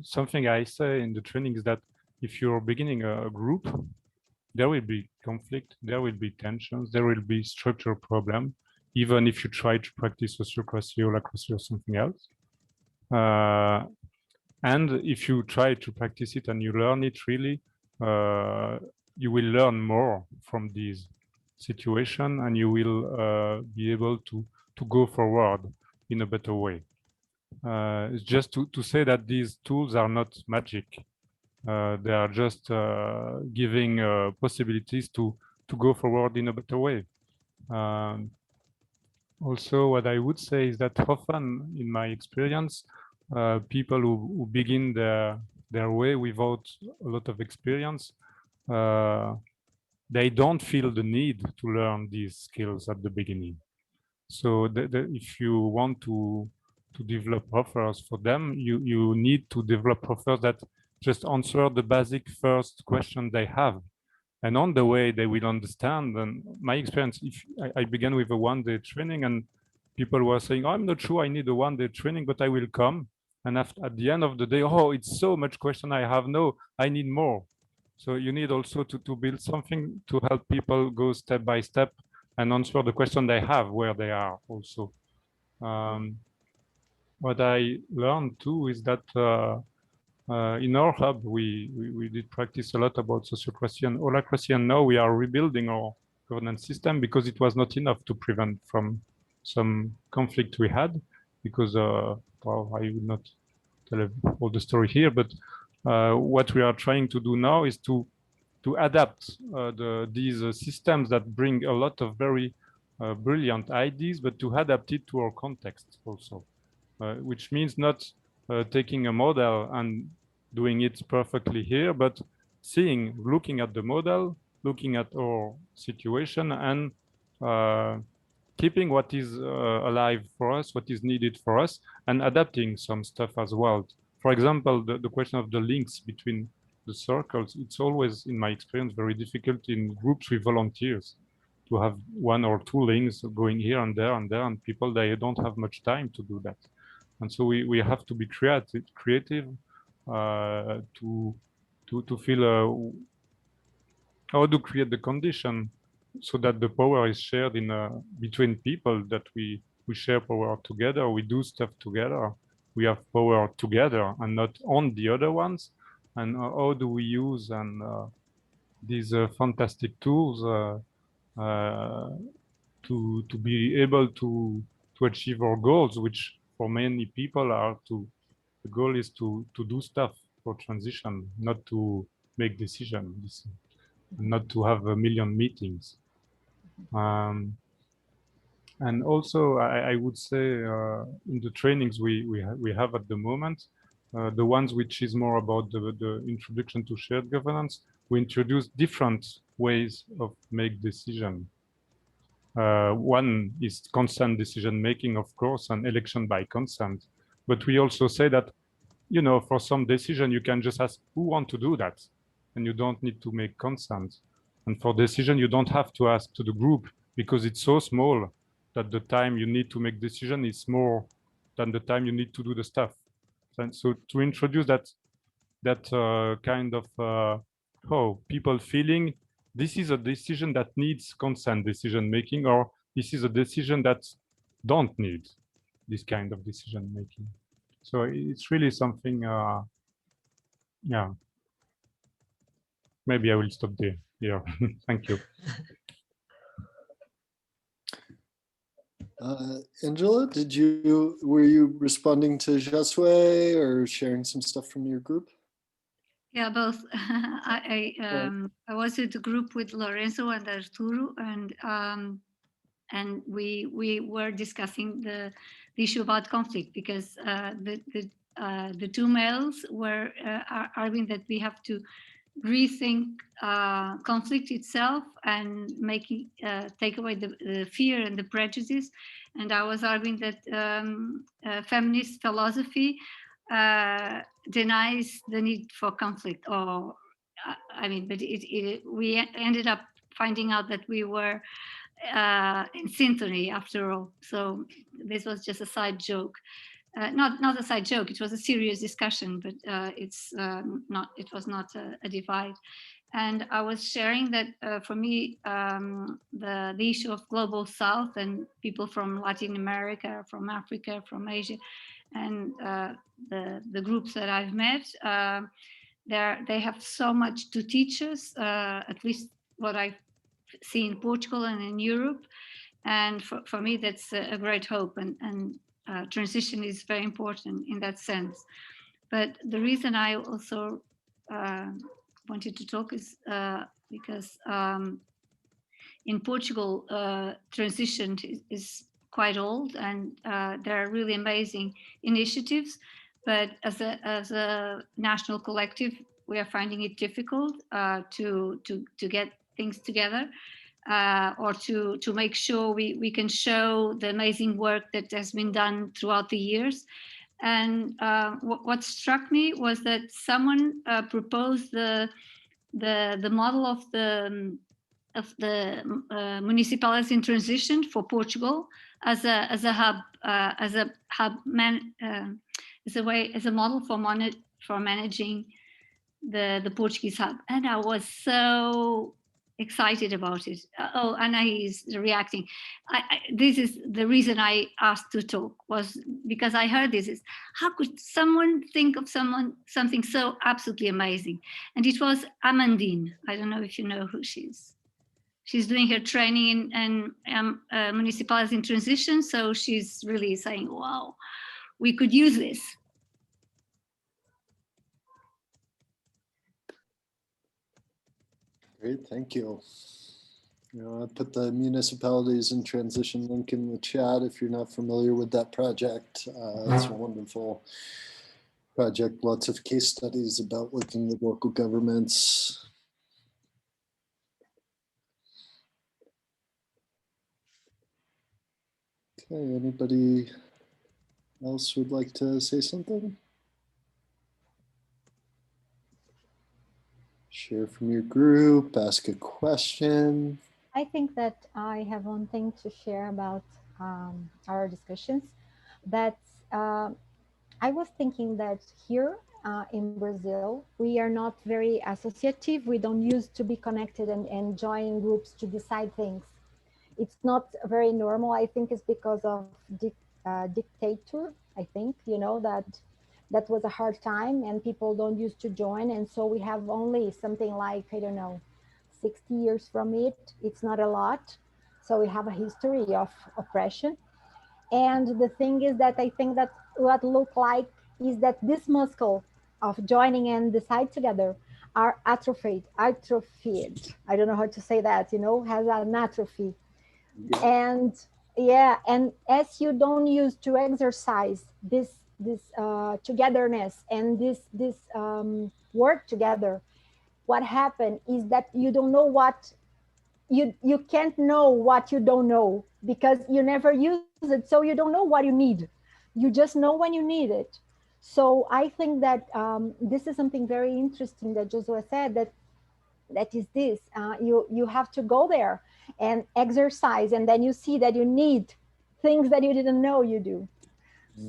something I say in the training is that if you're beginning a group, there will be conflict, there will be tensions, there will be structural problem, even if you try to practice sociocracy or holacracy or something else. And if you try to practice it and you learn it really, you will learn more from these situation, and you will be able to go forward in a better way. It's just to say that these tools are not magic. They are just giving possibilities to go forward in a better way. Also, what I would say is that often, in my experience, people who begin their way without a lot of experience, they don't feel the need to learn these skills at the beginning. So if you want to develop offers for them, you need to develop offers that just answer the basic first question they have. And on the way, they will understand. And my experience, if I began with a one-day training, and people were saying, oh, I'm not sure I need a one-day training, but I will come. And after, at the end of the day, oh, it's so much question I have. No, I need more. So you need also to build something to help people go step by step and answer the question they have where they are also. What I learned too is that in our hub, we did practice a lot about sociocracy and holacracy, and now we are rebuilding our governance system because it was not enough to prevent from some conflict we had, because, well, I will not tell all the story here, but what we are trying to do now is to adapt these systems that bring a lot of very brilliant ideas, but to adapt it to our context also, which means not taking a model and doing it perfectly here, but looking at the model, looking at our situation, and keeping what is alive for us, what is needed for us, and adapting some stuff as well. For example, the question of the links between the circles, it's always, in my experience, very difficult in groups with volunteers to have one or two links going here and there and there, and people, they don't have much time to do that. And so we have to be creative to feel how to create the condition so that the power is shared in between people, that we share power together, we do stuff together, we have power together and not on the other ones. And how do we use these fantastic tools to be able to achieve our goals, which for many people are the goal is to do stuff for transition, not to make decisions, not to have a million meetings. And also, I would say in the trainings we have at the moment, the ones which is more about the introduction to shared governance, we introduce different ways of make decision. One is consent decision making, of course, and election by consent. But we also say that, you know, for some decision, you can just ask who want to do that, and you don't need to make consent. And for decision, you don't have to ask to the group because it's so small that the time you need to make decision is more than the time you need to do the stuff. And so to introduce that kind of people feeling this is a decision that needs consent decision making, or this is a decision that don't need this kind of decision making. So it's really something, yeah. Maybe I will stop there. Yeah, thank you.
Angela, were you responding to Josue or sharing some stuff from your group?
Yeah, both. I was in the group with Lorenzo and Arturo, and we were discussing the issue about conflict, because the two males were arguing that we have to rethink conflict itself and take away the fear and the prejudice. And I was arguing that feminist philosophy denies the need for conflict, or I mean, but we ended up finding out that we were in synchrony after all. So this was just a side joke. Not a side joke, it was a serious discussion, but it was not a divide. And I was sharing that for me, the issue of global South and people from Latin America, from Africa, from Asia, and the groups that I've met, they have so much to teach us, at least what I see in Portugal and in Europe. And for me, that's a great hope. And transition is very important in that sense. But the reason I also wanted to talk is because in Portugal, transition is quite old, and there are really amazing initiatives. But as a national collective, we are finding it difficult to get things together. Or to make sure we can show the amazing work that has been done throughout the years. And what struck me was that someone proposed the model of the municipalities in transition for Portugal as a hub, as a model for managing the Portuguese hub. And I was so excited about it. Oh, Anna is reacting. This is the reason I asked to talk, was because I heard this is, how could someone think of something so absolutely amazing? And it was Amandine. I don't know if you know who she is. She's doing her training in municipalities in transition. So she's really saying, wow, we could use this.
Great, thank you. I put the Municipalities in Transition link in the chat if you're not familiar with that project. It's a wonderful project, lots of case studies about working with local governments. Okay, anybody else would like to say something? Share from your group, ask a question.
I think that I have one thing to share about our discussions. That I was thinking that here in Brazil, we are not very associative. We don't use to be connected and join groups to decide things. It's not very normal. I think it's because of dictator. I think, that was a hard time and people don't used to join. And so we have only something like, I don't know, 60 years from it. It's not a lot. So we have a history of oppression. And the thing is that I think that what look like is that this muscle of joining and decide together are atrophied. I don't know how to say that, has an atrophy. And yeah, and as you don't use to exercise this togetherness and this work together, what happened is that you don't know what you can't know what you don't know, because you never use it, so you don't know what you need. You just know when you need it. So I think that this is something very interesting that Josué said, that is this, you have to go there and exercise, and then you see that you need things that you didn't know you do.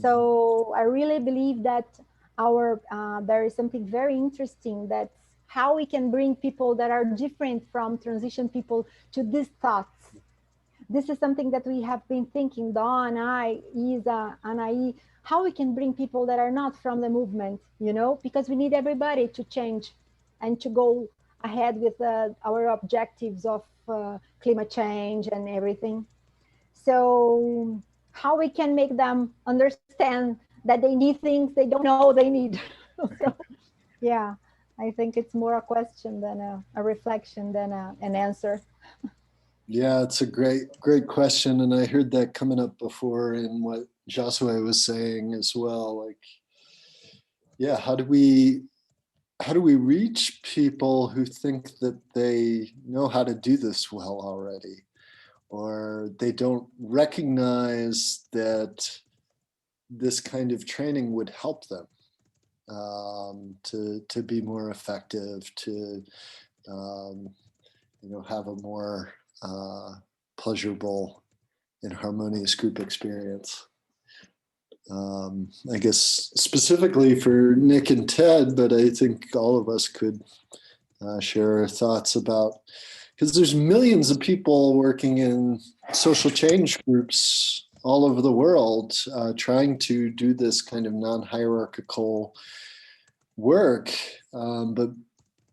So I really believe that there is something very interesting, that's how we can bring people that are different from transition people to these thoughts. This is something that we have been thinking, Dawn, I, Isa, Anaí, how we can bring people that are not from the movement, because we need everybody to change and to go ahead with our objectives of climate change and everything. So how we can make them understand that they need things they don't know they need. So, yeah, I think it's more a question than a reflection than an answer.
Yeah, it's a great question. And I heard that coming up before in what Josué was saying as well. Like, yeah, how do we reach people who think that they know how to do this well already, or they don't recognize that this kind of training would help them to be more effective, to have a more pleasurable and harmonious group experience. I guess specifically for Nick and Ted, but I think all of us could share our thoughts about, because there's millions of people working in social change groups all over the world trying to do this kind of non-hierarchical work. but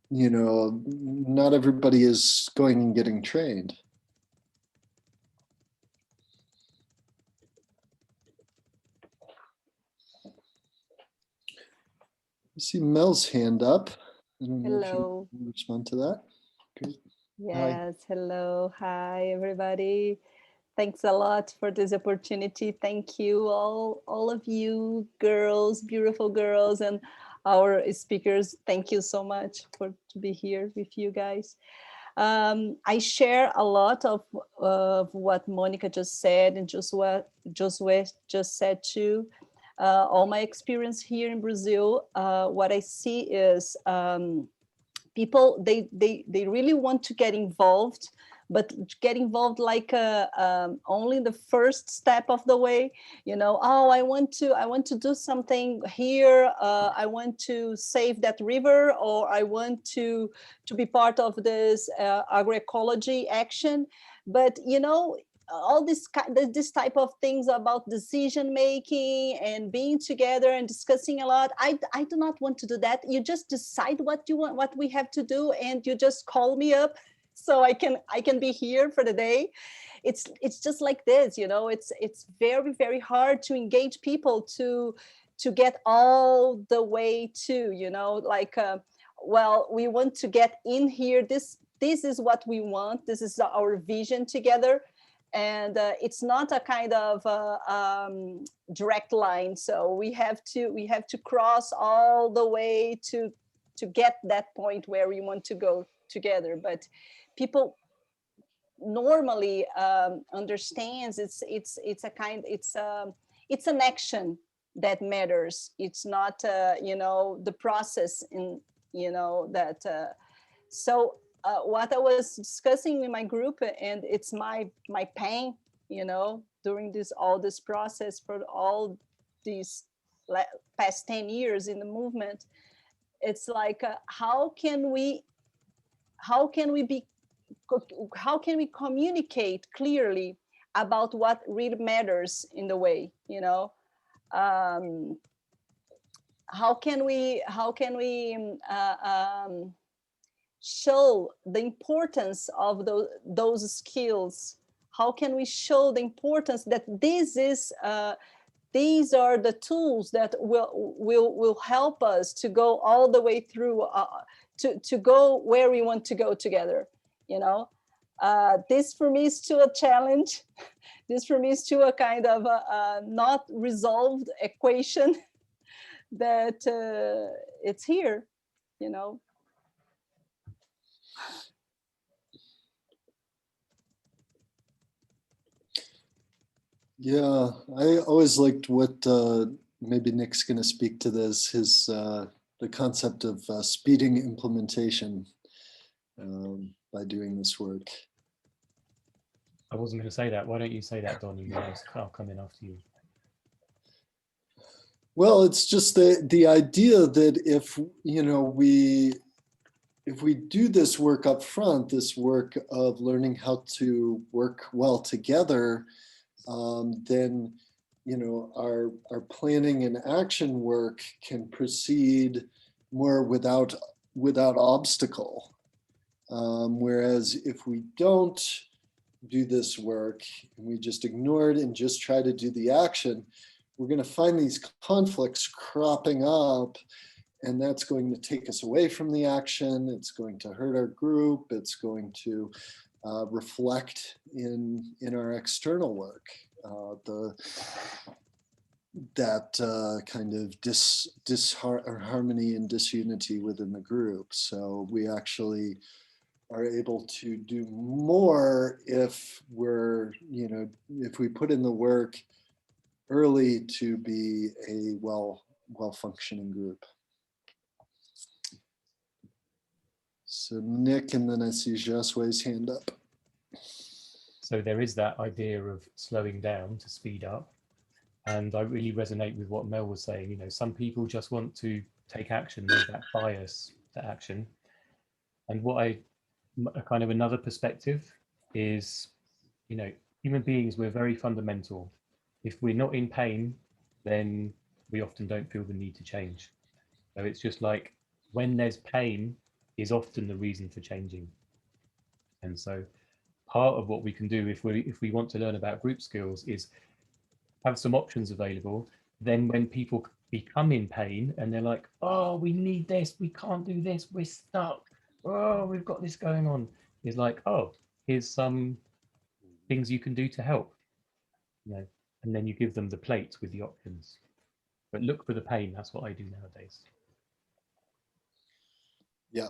you know, not everybody is going and getting trained. I see Mel's hand up. I don't know if you
Hello.
can respond to that. Great.
Yes, hello. Hi, everybody. Thanks a lot for this opportunity. Thank you, all of you girls, beautiful girls, and our speakers. Thank you so much to be here with you guys. I share a lot of what Monica just said and just what Josué just said too. All my experience here in Brazil, what I see is people, they really want to get involved, but get involved like only the first step of the way. You know, oh, I want to do something here. I want to save that river, or I want to be part of this agroecology action. But you know, all this type of things about decision making and being together and discussing a lot, I do not want to do that. You just decide what you want, what we have to do, and you just call me up so I can be here for the day. It's just like this, you know. It's very, very hard to engage people to get all the way to, you know, like well, we want to get in here. This is what we want. This is our vision together. And it's not a kind of direct line. So we have to cross all the way to get that point where we want to go together. But people normally understands it's an action that matters. It's not you know, the process in, you know, that so what I was discussing in my group, and it's my pain, you know, during all this process for all these past 10 years in the movement. It's like how can we communicate clearly about what really matters in the way, you know? How can we show the importance of those skills? How can we show the importance that these are the tools that will help us to go all the way through, to go where we want to go together, you know? This for me is still a challenge. This for me is still a kind of not resolved equation that it's here, you know?
Yeah, I always liked what, maybe Nick's going to speak to this, his the concept of speeding implementation by doing this work.
I wasn't going to say that. Why don't you say that, Don? And then I'll come in after you.
Well, it's just the idea that if, you know, if we do this work up front, this work of learning how to work well together, then, you know, our planning and action work can proceed more without obstacle. Whereas if we don't do this work and we just ignore it and just try to do the action, we're going to find these conflicts cropping up, and that's going to take us away from the action. It's going to hurt our group. It's going to reflect in our external work, that kind of disharmony and disunity within the group. So we actually are able to do more if we're, you know, if we put in the work early to be a well-functioning group. So Nick, and then I see Josué's hand up.
So there is that idea of slowing down to speed up. And I really resonate with what Mel was saying. You know, some people just want to take action. There's that bias to action. And what a kind of another perspective is, you know, human beings, we're very fundamental. If we're not in pain, then we often don't feel the need to change. So it's just like when there's pain is often the reason for changing. And so part of what we can do if we want to learn about group skills is have some options available. Then when people become in pain and they're like, oh, we need this, we can't do this, we're stuck, oh, we've got this going on, is like, oh, here's some things you can do to help, you know, and then you give them the plate with the options. But look for the pain. That's what I do nowadays.
Yeah,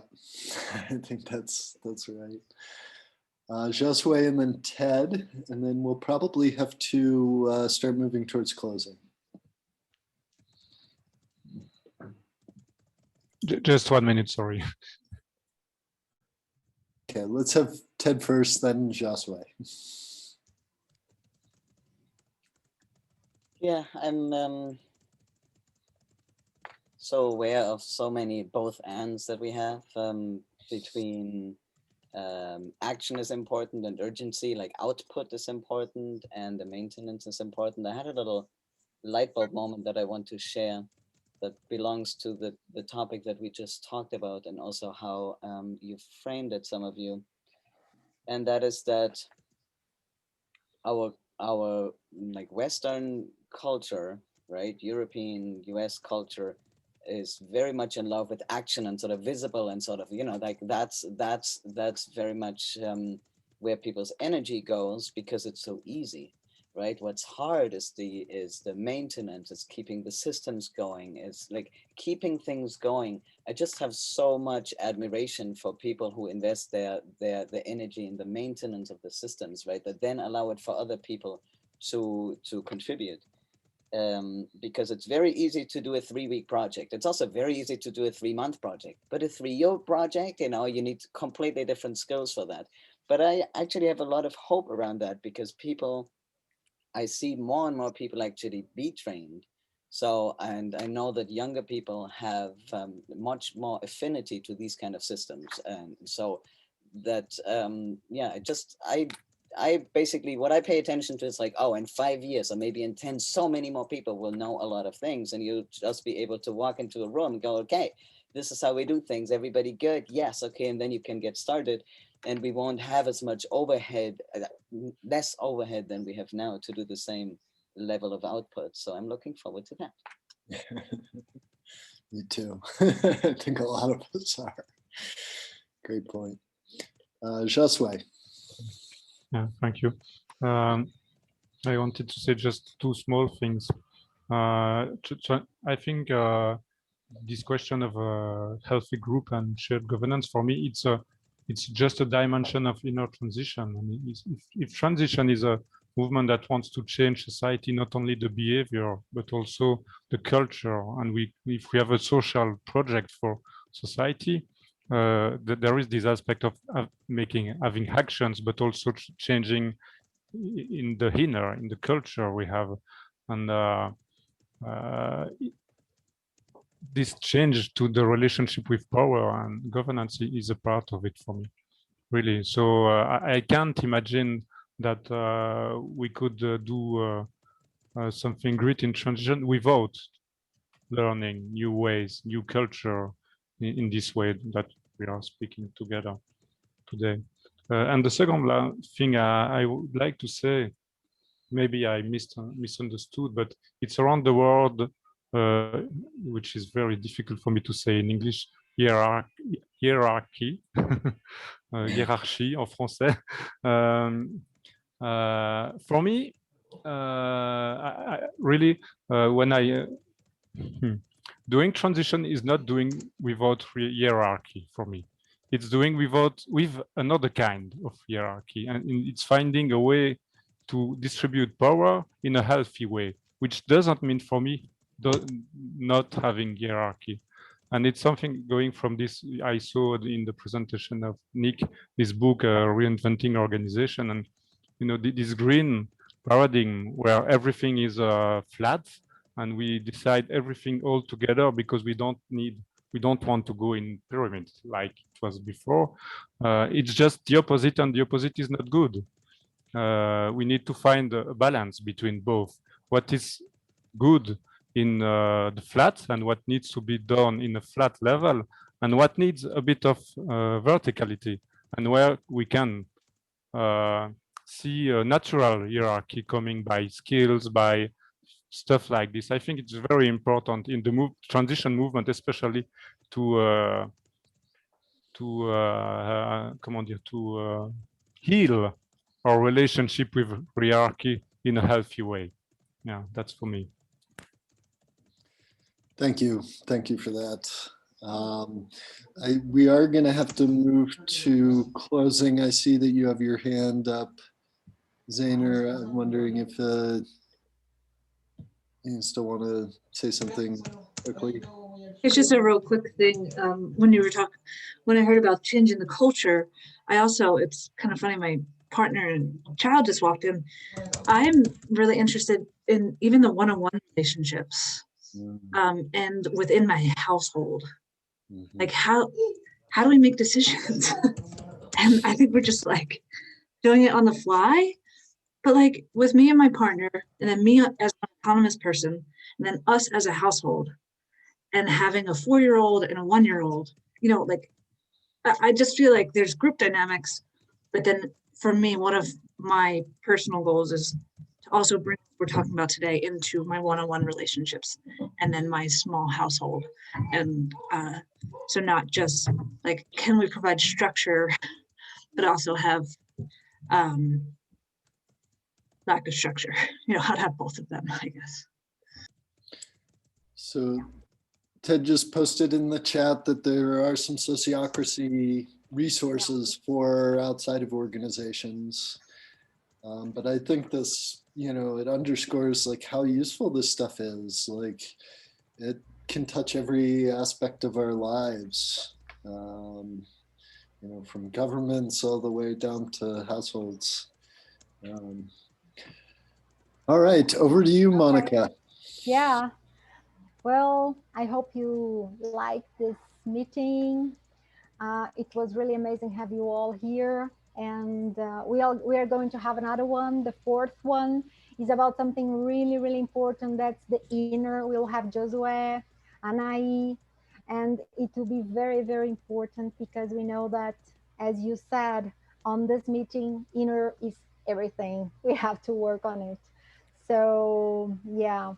I think that's right. Josue and then Ted, and then we'll probably have to start moving towards closing.
Just 1 minute, sorry.
Okay, let's have Ted first, then Josue.
Yeah, I'm so aware of so many both ands that we have between action is important and urgency, like output is important and the maintenance is important. I had a little light bulb moment that I want to share that belongs to the topic that we just talked about, and also how you framed it, some of you. And that is that our like Western culture, right, European, US culture, is very much in love with action and sort of visible and sort of, you know, like that's very much where people's energy goes because it's so easy, right? What's hard is the maintenance, is keeping the systems going, is like keeping things going. I just have so much admiration for people who invest their energy in the maintenance of the systems, right? That then allow it for other people to contribute. Because it's very easy to do a 3-week project. It's also very easy to do a 3-month project, but a 3-year project, you know, you need completely different skills for that. But I actually have a lot of hope around that because people, I see more and more people actually be trained. So, and I know that younger people have much more affinity to these kind of systems. And so that, yeah, I basically, what I pay attention to is like, oh, in 5 years or maybe in 10, so many more people will know a lot of things, and you'll just be able to walk into a room and go, okay, this is how we do things. Everybody good? Yes. Okay. And then you can get started, and we won't have as much overhead, less overhead than we have now to do the same level of output. So I'm looking forward to that.
Me too. I think a lot of us are. Great point. Josue.
Yeah, thank you. I wanted to say just 2 small things. I think this question of a healthy group and shared governance, for me, it's just a dimension of inner transition. I mean, if transition is a movement that wants to change society, not only the behavior, but also the culture, and if we have a social project for society, there is this aspect of having actions, but also changing in the inner, in the culture we have, and this change to the relationship with power and governance is a part of it for me, really. So I can't imagine that we could do something great in transition without learning new ways, new culture in this way that we are speaking together today. And the second thing I would like to say, maybe I misunderstood, but it's around the word, which is very difficult for me to say in English, hierarchy, hiérarchie en français. For me, really, when doing transition is not doing without hierarchy for me. It's doing with another kind of hierarchy, and it's finding a way to distribute power in a healthy way, which doesn't mean for me not having hierarchy. And it's something going from this, I saw in the presentation of Nick, this book, Reinventing Organization, and you know, this green paradigm where everything is flat, and we decide everything all together because we don't want to go in pyramids like it was before. It's just the opposite, and the opposite is not good. We need to find a balance between both. What is good in the flat and what needs to be done in a flat level, and what needs a bit of verticality, and where we can see a natural hierarchy coming by skills, by stuff like this. I think it's very important in the transition movement, especially to heal our relationship with hierarchy in a healthy way. Yeah, that's for me.
Thank you for that. We are going to have to move to closing. I see that you have your hand up, Zainer. I'm wondering if you still want to say something quickly.
It's just a real quick thing. When you were talking, when I heard about changing the culture, I also, it's kind of funny, my partner and child just walked in. I'm really interested in even the one-on-one relationships and within my household. Like how do we make decisions? And I think we're just like doing it on the fly. But like with me and my partner, and then me as an autonomous person, and then us as a household, and having a 4-year-old and a 1-year-old, you know, like I just feel like there's group dynamics. But then for me, one of my personal goals is to also bring what we're talking about today into my one-on-one relationships and then my small household. And so not just like, can we provide structure, but also have lack of structure, you know, how to have both of them, I guess.
So Ted just posted in the chat that there are some sociocracy resources for outside of organizations. But I think this, you know, it underscores like how useful this stuff is. Like it can touch every aspect of our lives, you know, from governments all the way down to households. All right, over to you, Monica.
Yeah. Well, I hope you liked this meeting. It was really amazing to have you all here. And we are going to have another one. The 4th one is about something really, really important. That's the inner. We'll have Josue, Anai, and it will be very, very important because we know that, as you said on this meeting, inner is everything. We have to work on it. So yeah,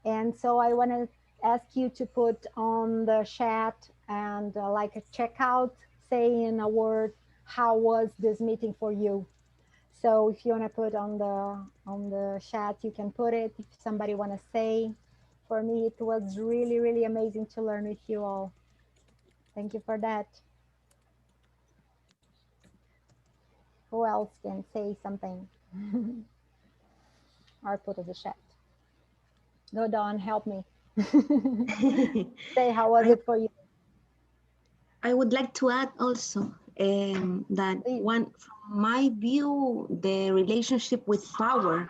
and so I want to ask you to put on the chat and like a checkout, say in a word, how was this meeting for you? So if you want to put on the chat, you can put it. If somebody want to say, for me, it was really, really amazing to learn with you all. Thank you for that. Who else can say something? Or put in the chat. No, Dawn, help me. Say, how was it for you?
I would like to add also that from my view, the relationship with power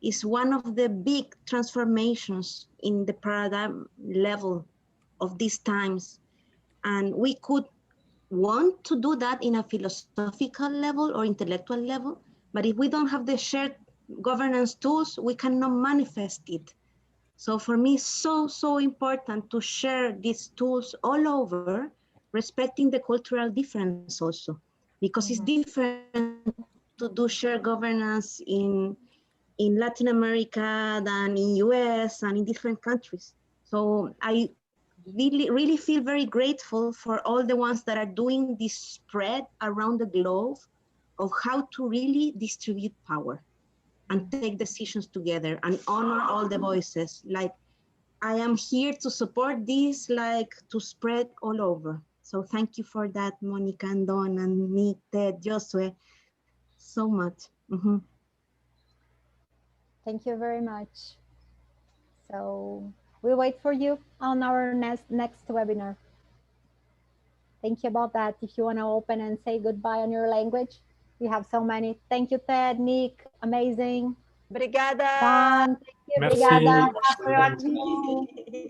is one of the big transformations in the paradigm level of these times. And we could want to do that in a philosophical level or intellectual level, but if we don't have the shared governance tools, we cannot manifest it. So for me, it's so important to share these tools all over, respecting the cultural difference also, because it's different to do shared governance in Latin America than in US and in different countries. So I really feel very grateful for all the ones that are doing this spread around the globe of how to really distribute power and take decisions together and honor all the voices. Like, I am here to support this, like to spread all over. So thank you for that, Monica and Don and Nick, Ted, Josue, so much.
Thank you very much. So we'll wait for you on our next webinar. Thank you about that. If you want to open and say goodbye on your language, we have so many. Thank you, Ted, Nick, amazing.
Obrigada.
Don, thank you.
Merci.
Obrigada.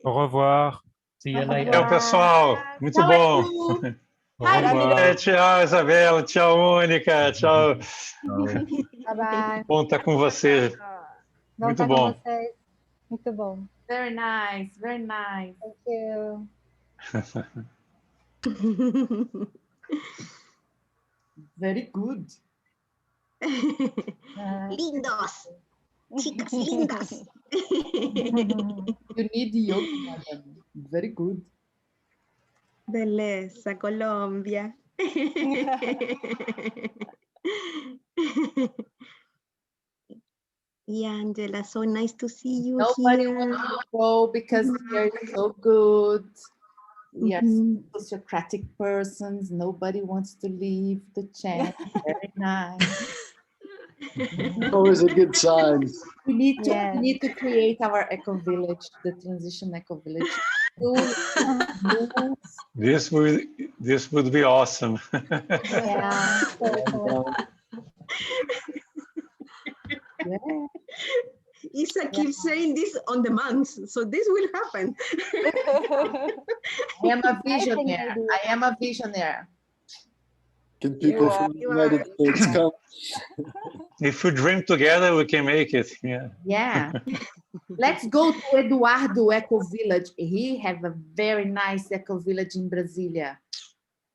Au revoir.
See you later.
Tchau, pessoal. Muito bom.
Au revoir.
Tchau, Isabel. Tchau, Mônica. Tchau.
Bye bye.
Bom estar com você. Muito bom.
Muito bom.
Very nice, very nice.
Thank you.
Very good.
Lindos. Chicas lindas.
You need yoga, madam. Very good.
Belleza, Colombia. Yeah, Angela, so nice to see you
Nobody
here.
wants to go because they're so good. We are sociocratic persons. Nobody wants to leave the channel. Very nice.
Always a good sign.
We need to
Yes.
we need to create our eco village, the transition eco village.
This would be awesome.
Yeah, totally.
Yeah.
Isa keeps saying this on the months, so this will happen.
I am a visionary. I am a visionary.
Can people from the United States come?
If we dream together, we can make it. Yeah.
Yeah. Let's go to Eduardo Eco Village. He have a very nice eco village in Brasilia.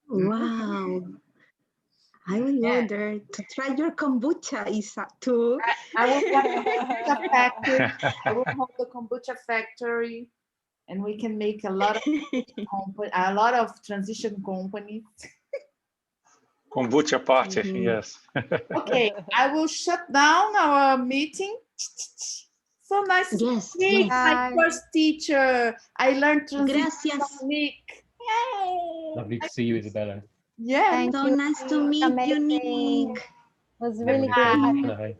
Wow. I will go there to try your kombucha, Isa, too.
I will have the kombucha factory. I will have the kombucha factory, and we can make a lot of transition companies.
Kombucha party, yes.
Okay, I will shut down our meeting. So nice to meet my first teacher. I learned transition from Nick. Yay!
Lovely to see you, Isabella.
Yeah.
So nice to meet you, Nick.
It was really good.
Bye.